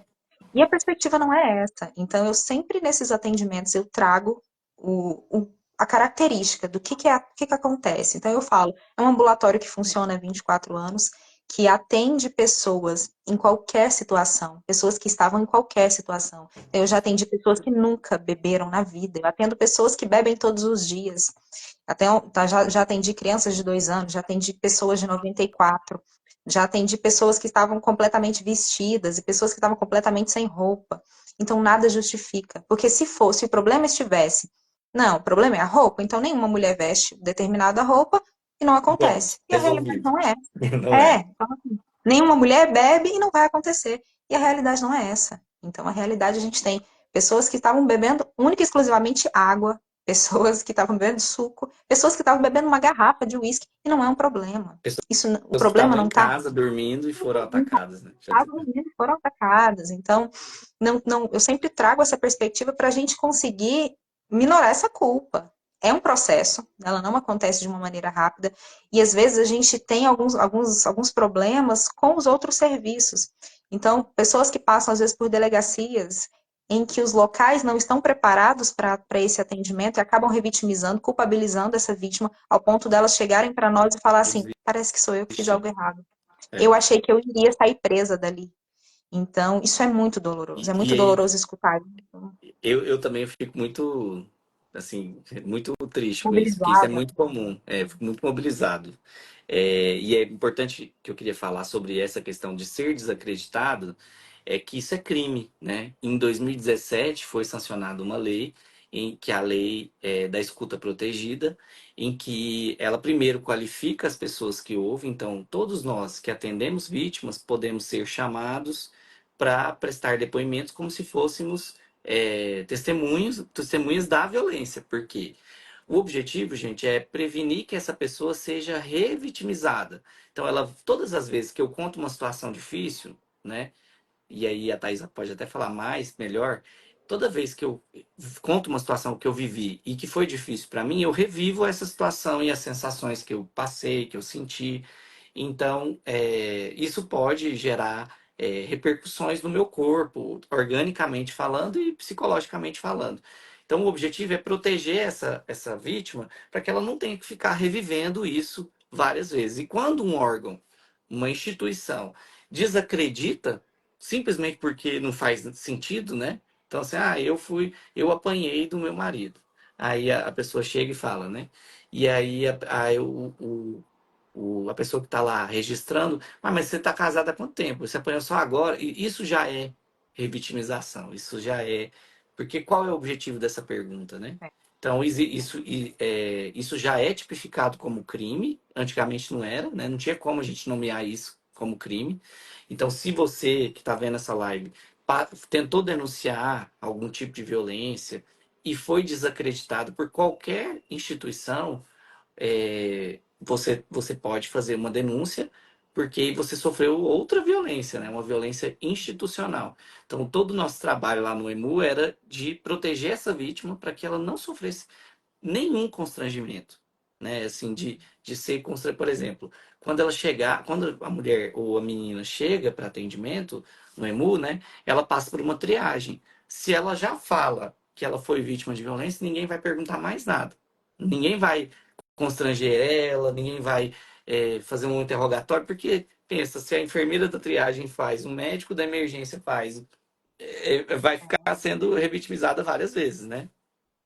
E a perspectiva não é essa. Então, eu sempre nesses atendimentos eu trago a característica do que acontece. Então, eu falo, é um ambulatório que funciona há 24 anos, que atende pessoas em qualquer situação, pessoas que estavam em qualquer situação. Eu já atendi pessoas que nunca beberam na vida, eu atendo pessoas que bebem todos os dias. Já atendi crianças de 2 anos, já atendi pessoas de 94. Já atendi pessoas que estavam completamente vestidas e pessoas que estavam completamente sem roupa. Então nada justifica. Porque se o problema estivesse, não, o problema é a roupa, então nenhuma mulher veste determinada roupa e não Bom, acontece. E a realidade resolvido. não é. Não É, é? então, assim, nenhuma mulher bebe e não vai acontecer. E a realidade não é essa. Então a realidade a gente tem pessoas que estavam bebendo única e exclusivamente água, pessoas que estavam bebendo suco, pessoas que estavam bebendo uma garrafa de uísque e não é um problema. Pessoas O que problema estavam não em está casa dormindo e foram atacadas, né? Já as teve. meninas foram atacadas. Então, eu sempre trago essa perspectiva para a gente conseguir minorar essa culpa. É um processo, ela não acontece de uma maneira rápida, e às vezes a gente tem alguns problemas com os outros serviços. Então, pessoas que passam, às vezes, por delegacias em que os locais não estão preparados para esse atendimento e acabam revitimizando, culpabilizando essa vítima, ao ponto delas chegarem para nós e falar Os assim: parece que sou eu que fiz vítimas. algo errado. É. Eu achei que eu iria sair presa dali. Então, isso é E muito aí, doloroso escutar. Então, eu também fico muito, assim, muito triste com isso, porque isso é mobilizada. muito comum, eu fico muito mobilizado. E é importante que eu queria falar sobre essa questão de ser desacreditado, é que isso é crime, né? Em 2017 foi sancionada uma lei, em que a lei da escuta protegida, em que ela primeiro qualifica as pessoas que ouvem, então todos nós que atendemos vítimas podemos ser chamados para prestar depoimentos como se fôssemos testemunhas da violência, porque o objetivo, gente, é prevenir que essa pessoa seja revitimizada. Então, todas as vezes que eu conto uma situação difícil, né, e aí a Thaisa pode até falar mais, melhor, toda vez que eu conto uma situação que eu vivi e que foi difícil para mim, eu revivo essa situação e as sensações que eu passei, que eu senti. Então, isso pode gerar repercussões no meu corpo, organicamente falando e psicologicamente falando. Então, o objetivo é proteger essa vítima para que ela não tenha que ficar revivendo isso várias vezes. E quando um órgão, uma instituição, desacredita, simplesmente porque não faz sentido, né? Então, assim, eu apanhei do meu marido. Aí a pessoa chega e fala, né? E aí a pessoa que está lá registrando, mas você está casada há quanto tempo? Você apanhou só agora? E isso já é revitimização, isso já é. Porque qual é o objetivo dessa pergunta, né? Então, isso já é tipificado como crime, antigamente não era, né? Não tinha como a gente nomear isso como crime. Então, se você que está vendo essa live tentou denunciar algum tipo de violência e foi desacreditado por qualquer instituição, você pode fazer uma denúncia porque você sofreu outra violência, né? Uma violência institucional. Então, todo o nosso trabalho lá no EMU era de proteger essa vítima para que ela não sofresse nenhum constrangimento, né? Assim, de ser constrangido. Por exemplo, quando a mulher ou a menina chega para atendimento no EMU, né? Ela passa por uma triagem. Se ela já fala que ela foi vítima de violência, ninguém vai perguntar mais nada. Ninguém vai constranger ela, ninguém vai fazer um interrogatório, porque pensa, se a enfermeira da triagem faz, o médico da emergência faz, vai ficar sendo revitimizada várias vezes, né?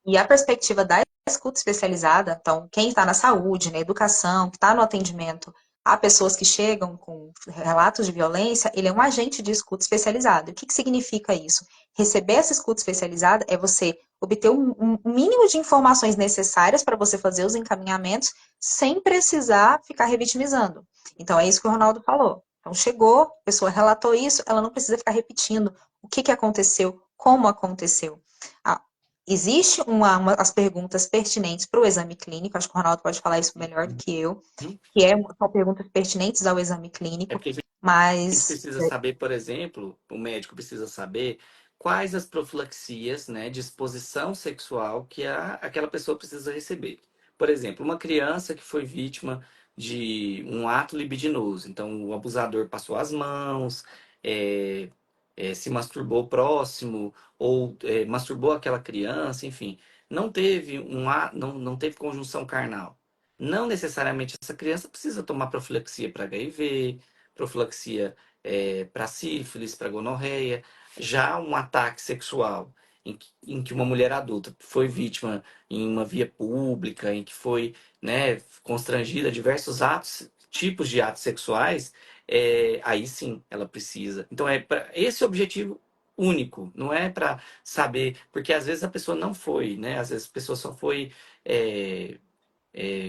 E a perspectiva da escuta especializada, então, quem está na saúde, na educação, que está no atendimento há pessoas que chegam com relatos de violência, ele é um agente de escuta especializado. O que significa isso? Receber essa escuta especializada é você obter um mínimo de informações necessárias para você fazer os encaminhamentos sem precisar ficar revitimizando. Então, é isso que o Ronaldo falou. Então, chegou, a pessoa relatou isso, ela não precisa ficar repetindo o que aconteceu, como aconteceu. Ah, existe as perguntas pertinentes para o exame clínico, acho que o Ronaldo pode falar isso melhor do que eu, Uhum. que são perguntas pertinentes ao exame É clínico, porque a gente mas precisa saber, por exemplo, o médico precisa saber quais as profilaxias, né, de exposição sexual que aquela pessoa precisa receber. Por exemplo, uma criança que foi vítima de um ato libidinoso. Então, o abusador passou as mãos, é, se masturbou próximo, ou masturbou aquela criança, enfim. Não teve não teve conjunção carnal. Não necessariamente essa criança precisa tomar profilaxia para HIV, profilaxia para sífilis, para gonorreia. Já um ataque sexual em que uma mulher adulta foi vítima em uma via pública, em que foi, né, constrangida a diversos atos, tipos de atos sexuais, aí sim ela precisa. Então é para esse objetivo único, não é para saber, porque às vezes a pessoa não foi, né? Às vezes a pessoa só foi é,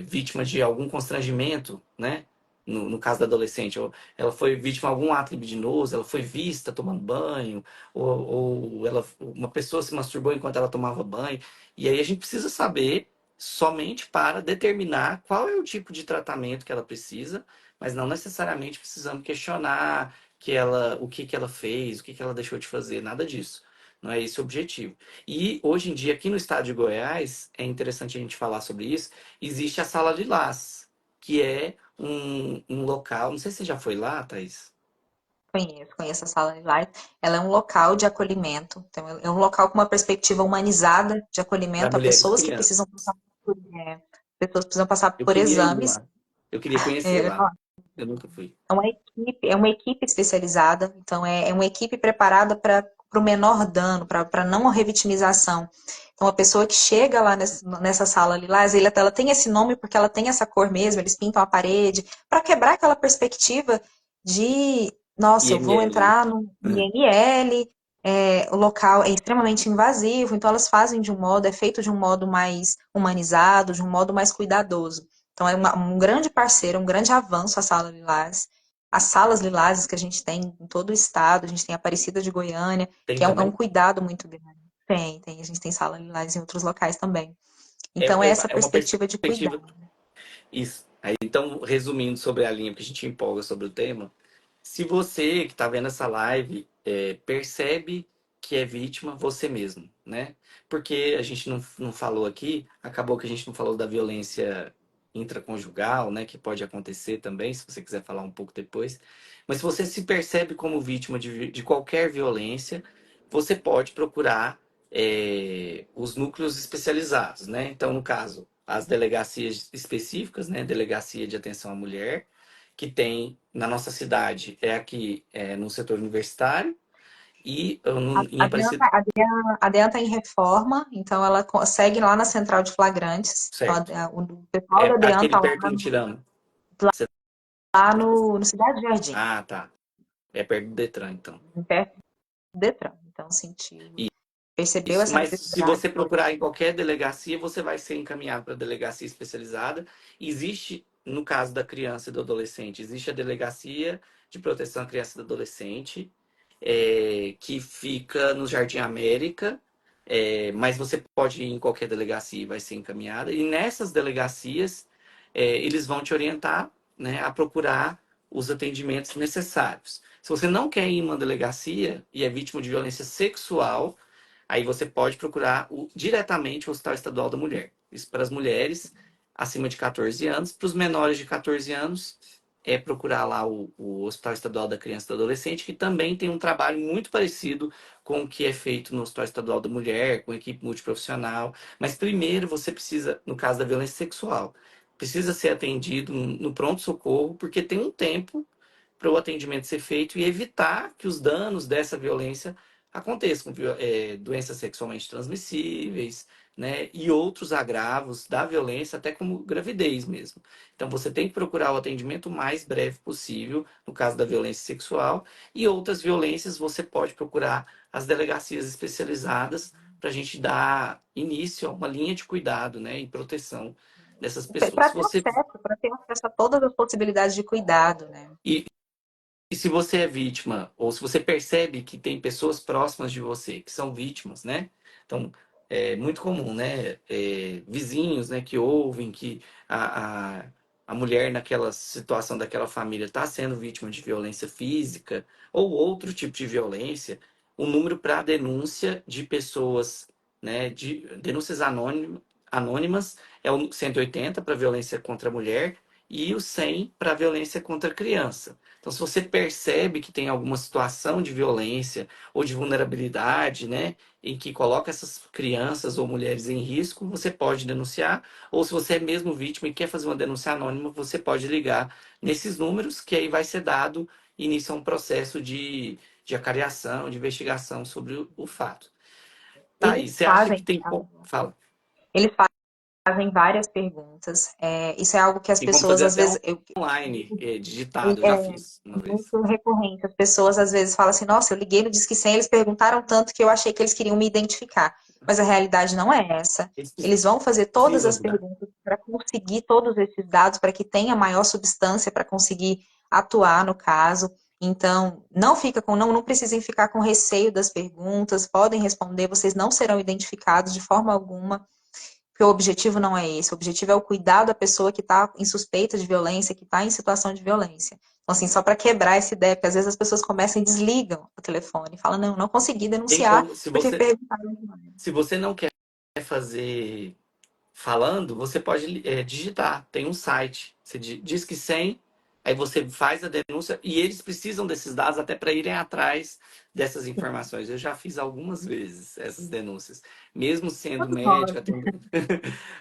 vítima de algum constrangimento, né? No caso da adolescente, ou ela foi vítima de algum ato libidinoso, ela foi vista tomando banho, uma pessoa se masturbou enquanto ela tomava banho. E aí a gente precisa saber somente para determinar qual é o tipo de tratamento que ela precisa, mas não necessariamente precisamos questionar o que que ela fez, o que que ela deixou de fazer, nada disso. Não é esse o objetivo. E hoje em dia, aqui no estado de Goiás, é interessante a gente falar sobre isso, existe a Sala Lilás, que é um local. Não sei se você já foi lá, Thaís. conheço a sala de live. Ela é um local de acolhimento, então é um local com uma perspectiva humanizada de Para acolhimento a mulheres e pessoas que precisam crianças. passar por, pessoas precisam passar Eu por queria ir exames. lá. Eu queria conhecer Eu lá. Eu nunca fui. É uma equipe especializada, então é uma equipe preparada para o menor dano, para não revitimização. Então, a pessoa que chega lá nessa sala lilás, ela tem esse nome porque ela tem essa cor mesmo, eles pintam a parede, para quebrar aquela perspectiva de, nossa, eu vou IML, entrar no né? IML, o local é extremamente invasivo, então elas fazem de um modo, é feito de um modo mais humanizado, de um modo mais cuidadoso. Então, é um grande parceiro, um grande avanço a Sala Lilás. As salas lilazes que a gente tem em todo o estado, a gente tem a Aparecida de Goiânia, Tem que é um também? cuidado muito grande. Tem. A gente tem sala lilás em outros locais também. É, Então, é é, essa é uma perspectiva de perspectiva. cuidado. Isso. Aí, então, resumindo sobre a linha, porque a gente empolga sobre o tema, se você que está vendo essa live percebe que é vítima, você mesmo, né? Porque a gente não falou aqui, acabou que a gente não falou da violência intraconjugal, né? Que pode acontecer também, se você quiser falar um pouco depois. Mas se você se percebe como vítima de qualquer violência, você pode procurar os núcleos especializados, né? Então, no caso, as delegacias específicas, né? Delegacia de Atenção à Mulher, que tem na nossa cidade, é aqui no setor universitário, e em Aparecida, A DEAN está em reforma, então ela segue lá na central de flagrantes. Então, certo? o pessoal É da DEAN aquele está perto do Mutirão. Você- lá no Cidade Jardim, Ah, tá. É perto do Detran, então. perto do Detran. Então, sentiu, percebeu Isso. essa Mas se necessidade. você procurar em qualquer delegacia, você vai ser encaminhado para a delegacia especializada. Existe, no caso da criança e do adolescente, existe a delegacia de proteção à criança e do adolescente, que fica no Jardim América, mas você pode ir em qualquer delegacia e vai ser encaminhada. E nessas delegacias, eles vão te orientar, né, a procurar os atendimentos necessários. Se você não quer ir em uma delegacia e é vítima de violência sexual, aí você pode procurar diretamente o Hospital Estadual da Mulher. Isso para as mulheres acima de 14 anos. Para os menores de 14 anos, é procurar lá o Hospital Estadual da Criança e do Adolescente, que também tem um trabalho muito parecido com o que é feito no Hospital Estadual da Mulher, com equipe multiprofissional. Mas primeiro você precisa, no caso da violência sexual, precisa ser atendido no pronto-socorro, porque tem um tempo para o atendimento ser feito e evitar que os danos dessa violência aconteçam doenças sexualmente transmissíveis, né, e outros agravos da violência, até como gravidez mesmo. Então, você tem que procurar o atendimento o mais breve possível, no caso da violência sexual, e outras violências você pode procurar as delegacias especializadas para a gente dar início a uma linha de cuidado, né, e proteção dessas pessoas. Se você Para ter acesso a todas as possibilidades de cuidado, né? e, e se você é vítima, ou se você percebe que tem pessoas próximas de você que são vítimas, né? Então, é muito comum, né? Vizinhos, né, que ouvem que a mulher naquela situação daquela família está sendo vítima de violência física ou outro tipo de violência, o número para denúncia de pessoas, né, de denúncias anônimas é o 180 para violência contra a mulher e o 100 para violência contra a criança. Então, se você percebe que tem alguma situação de violência ou de vulnerabilidade, né, em que coloca essas crianças ou mulheres em risco, você pode denunciar. Ou se você é mesmo vítima e quer fazer uma denúncia anônima, você pode ligar nesses números, que aí vai ser dado início a um processo de acariação, de investigação sobre o fato. Tá aí, Eles você acha fazem, que tem. Fala. eles fazem várias perguntas. Isso é algo que as Tem como pessoas, fazer às até vezes, online, digitado, eu é já fiz uma vez. muito recorrente. As pessoas às vezes falam assim, nossa, eu liguei no Disque 100, eles perguntaram tanto que eu achei que eles queriam me identificar. Mas a realidade não é essa. Eles Eles vão fazer todas precisam as ajudar. perguntas para conseguir todos esses dados, para que tenha maior substância para conseguir atuar no caso. Então, não precisem ficar com receio das perguntas, podem responder, vocês não serão identificados de forma alguma. Porque o objetivo não é esse. O objetivo é o cuidado da pessoa que está em suspeita de violência, que está em situação de violência. Então, assim, só para quebrar essa ideia, porque às vezes as pessoas começam e desligam o telefone, falam, não, não consegui Tem denunciar como, se porque você, perguntaram demais. se você não quer fazer falando, você pode digitar. Tem um site. Você diz que 100, aí você faz a denúncia e eles precisam desses dados até para irem atrás dessas informações. Eu já fiz algumas vezes essas denúncias. Mesmo sendo Todos nós. médico,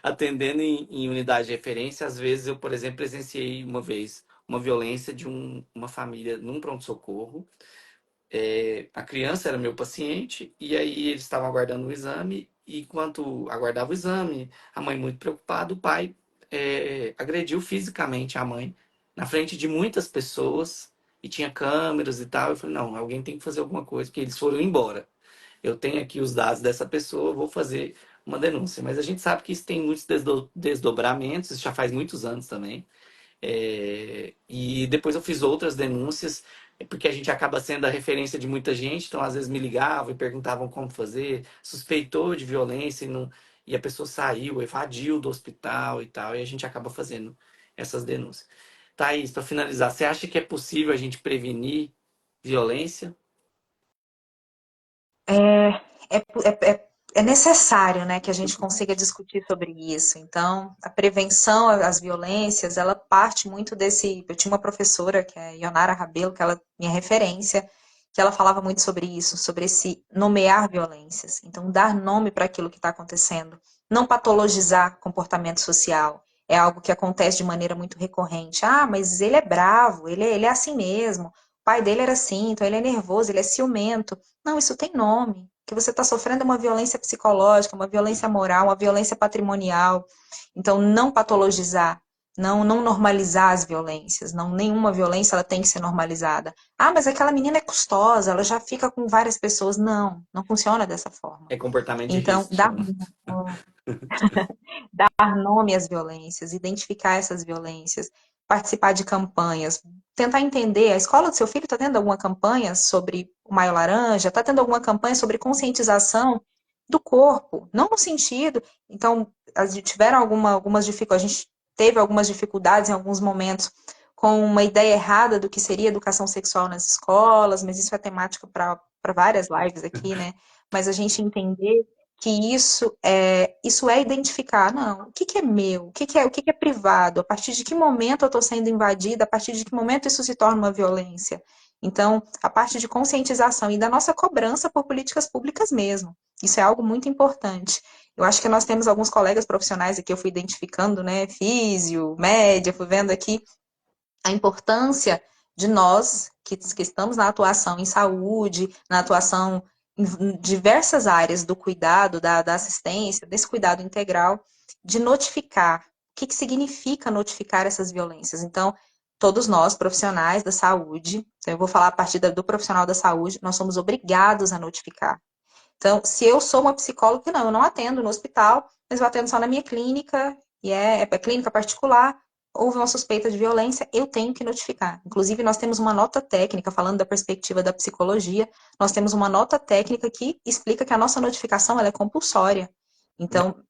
atendendo em unidade de referência, às vezes eu, por exemplo, presenciei uma vez uma violência de uma família num pronto-socorro. A criança era meu paciente, e aí eles estavam aguardando o exame, e enquanto aguardava o exame, a mãe muito preocupada, o pai agrediu fisicamente a mãe, na frente de muitas pessoas, e tinha câmeras e tal. Eu falei, não, alguém tem que fazer alguma coisa, porque eles foram embora. Eu tenho aqui os dados dessa pessoa, vou fazer uma denúncia. Mas a gente sabe que isso tem muitos desdobramentos, isso já faz muitos anos também. E depois eu fiz outras denúncias, porque a gente acaba sendo a referência de muita gente, então às vezes me ligavam e perguntavam como fazer, suspeitou de violência e a pessoa saiu, evadiu do hospital e tal, e a gente acaba fazendo essas denúncias. Thaís, para finalizar, você acha que é possível a gente prevenir violência? É, é necessário, né, que a gente consiga discutir sobre isso. Então, a prevenção às violências, ela parte muito desse. Eu tinha uma professora, que é Ionara Rabelo, que ela é minha referência, que ela falava muito sobre isso, sobre esse nomear violências. Então, dar nome para aquilo que está acontecendo. Não patologizar comportamento social. É algo que acontece de maneira muito recorrente. Ah, mas ele é bravo, ele é assim mesmo. O pai dele era assim, então ele é nervoso, ele é ciumento. Não, isso tem nome. Que você está sofrendo uma violência psicológica, uma violência moral, uma violência patrimonial. Então, não patologizar, não normalizar as violências. Não, nenhuma violência ela tem que ser normalizada. Ah, mas aquela menina é custosa, ela já fica com várias pessoas. Não, não funciona dessa forma. É comportamento de Então, risco, chama. dar nome às violências, identificar essas violências, participar de campanhas, tentar entender, a escola do seu filho está tendo alguma campanha sobre o Maio Laranja, está tendo alguma campanha sobre conscientização do corpo, não no sentido, então, tiveram algumas dificuldades, a gente teve algumas dificuldades em alguns momentos com uma ideia errada do que seria educação sexual nas escolas, mas isso é temática para várias lives aqui, né? Mas a gente entender que isso é identificar, não, o que, que é meu, o que é privado, a partir de que momento eu estou sendo invadida, a partir de que momento isso se torna uma violência. Então, a parte de conscientização e da nossa cobrança por políticas públicas mesmo. Isso é algo muito importante. Eu acho que nós temos alguns colegas profissionais aqui, eu fui identificando, né, físio, média, fui vendo aqui a importância de nós que estamos na atuação em saúde, na atuação em diversas áreas do cuidado, da assistência, desse cuidado integral, de notificar. O que significa notificar essas violências? Então, todos nós, profissionais da saúde, então eu vou falar a partir do profissional da saúde, nós somos obrigados a notificar. Então, se eu sou uma psicóloga, não, eu não atendo no hospital, mas eu atendo só na minha clínica, e é clínica particular, houve uma suspeita de violência, eu tenho que notificar. Inclusive, nós temos uma nota técnica, falando da perspectiva da psicologia, nós temos uma nota técnica que explica que a nossa notificação ela é compulsória. Então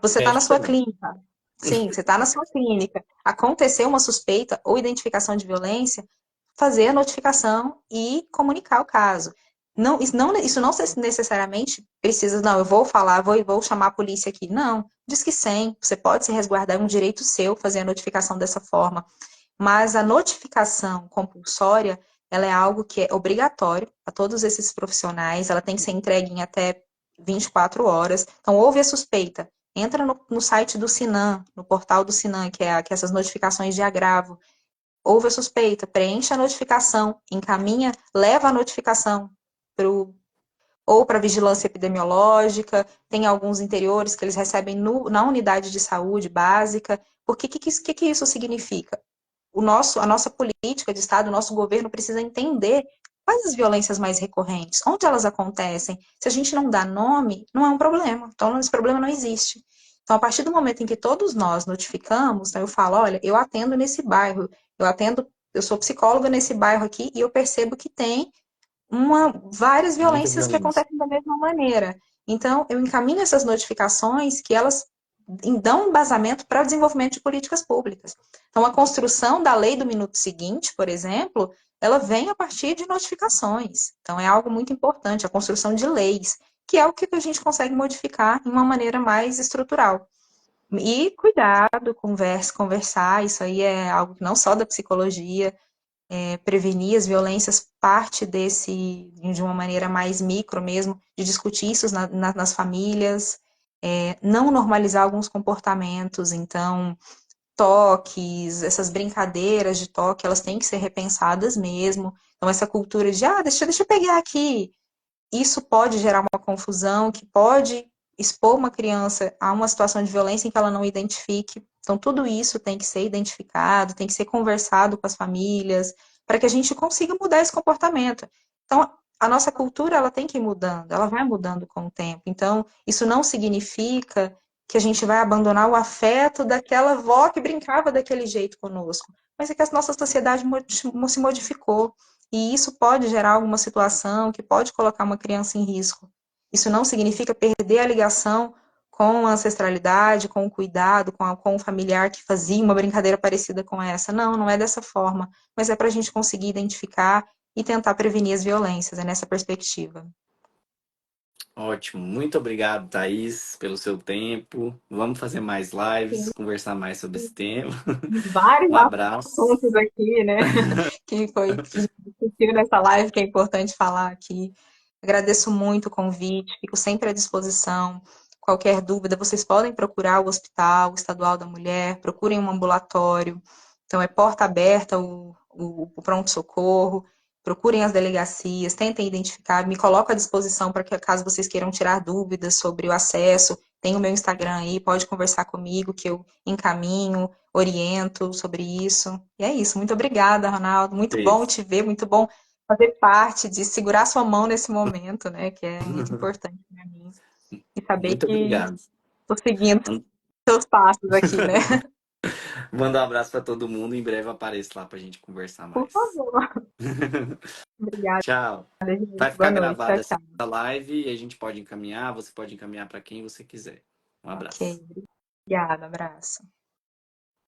você está na Médico sua também. clínica. Sim, você está na sua clínica. Aconteceu uma suspeita ou identificação de violência, fazer a notificação e comunicar o caso. Não, isso não necessariamente precisa, não, eu vou falar, vou chamar a polícia aqui. Não, diz que sim, você pode se resguardar, é um direito seu fazer a notificação dessa forma. Mas a notificação compulsória, ela é algo que é obrigatório a todos esses profissionais, ela tem que ser entregue em até 24 horas. Então, houve a suspeita, entra no site do Sinan, no portal do Sinan, que é essas notificações de agravo. Houve a suspeita, preenche a notificação, encaminha, leva a notificação pro, ou para vigilância epidemiológica, tem alguns interiores que eles recebem na unidade de saúde básica. Porque que isso significa? A nossa política de Estado, o nosso governo precisa entender quais as violências mais recorrentes, onde elas acontecem. Se a gente não dá nome, não é um problema. Então, esse problema não existe. Então, a partir do momento em que todos nós notificamos, então eu falo, olha, eu atendo nesse bairro, eu sou psicóloga nesse bairro aqui e eu percebo que tem várias Muita violências que violência. acontecem da mesma maneira. Então, eu encaminho essas notificações que elas dão embasamento para o desenvolvimento de políticas públicas. Então, a construção da lei do minuto seguinte, por exemplo, ela vem a partir de notificações. Então, é algo muito importante, a construção de leis, que é o que a gente consegue modificar de uma maneira mais estrutural. E cuidado, conversar, isso aí é algo não só da psicologia, prevenir as violências parte de uma maneira mais micro mesmo, de discutir isso nas famílias, não normalizar alguns comportamentos, então toques, essas brincadeiras de toque, elas têm que ser repensadas mesmo. Então, essa cultura de, deixa eu pegar aqui, isso pode gerar uma confusão, que pode expor uma criança a uma situação de violência em que ela não identifique. Então, tudo isso tem que ser identificado, tem que ser conversado com as famílias, para que a gente consiga mudar esse comportamento. Então, a nossa cultura, ela tem que ir mudando, ela vai mudando com o tempo. Então, isso não significa que a gente vai abandonar o afeto daquela avó que brincava daquele jeito conosco, mas é que a nossa sociedade se modificou. E isso pode gerar alguma situação que pode colocar uma criança em risco. Isso não significa perder a ligação com a ancestralidade, com o cuidado, com o familiar que fazia uma brincadeira parecida com essa. Não, não é dessa forma. Mas é para a gente conseguir identificar e tentar prevenir as violências, é nessa perspectiva. Ótimo. Muito obrigado, Thaís, pelo seu tempo. Vamos fazer mais lives, Sim, conversar mais sobre esse tema. vários Um abraço. assuntos aqui, né? Que discutiu nessa live, que é importante falar aqui. Agradeço muito o convite, fico sempre à disposição. Qualquer dúvida, vocês podem procurar o Hospital Estadual da Mulher, procurem um ambulatório. Então, é porta aberta o pronto-socorro, procurem as delegacias, tentem identificar, me coloco à disposição para que, caso vocês queiram tirar dúvidas sobre o acesso, tem o meu Instagram aí, pode conversar comigo, que eu encaminho, oriento sobre isso. E é isso. Muito obrigada, Ronaldo. Muito bom Isso. te ver, muito bom fazer parte de segurar sua mão nesse momento, né? Que é muito importante para mim. E saber Muito que obrigado. estou seguindo seus passos aqui, né? Manda um abraço para todo mundo. Em breve eu apareço lá para a gente conversar Por mais. favor. Obrigada, Tchau. Vai gente. Boa ficar noite. Tchau, gravada essa tchau. live e a gente pode encaminhar. Você pode encaminhar para quem você quiser. Um Ok. abraço. Obrigada. Abraço.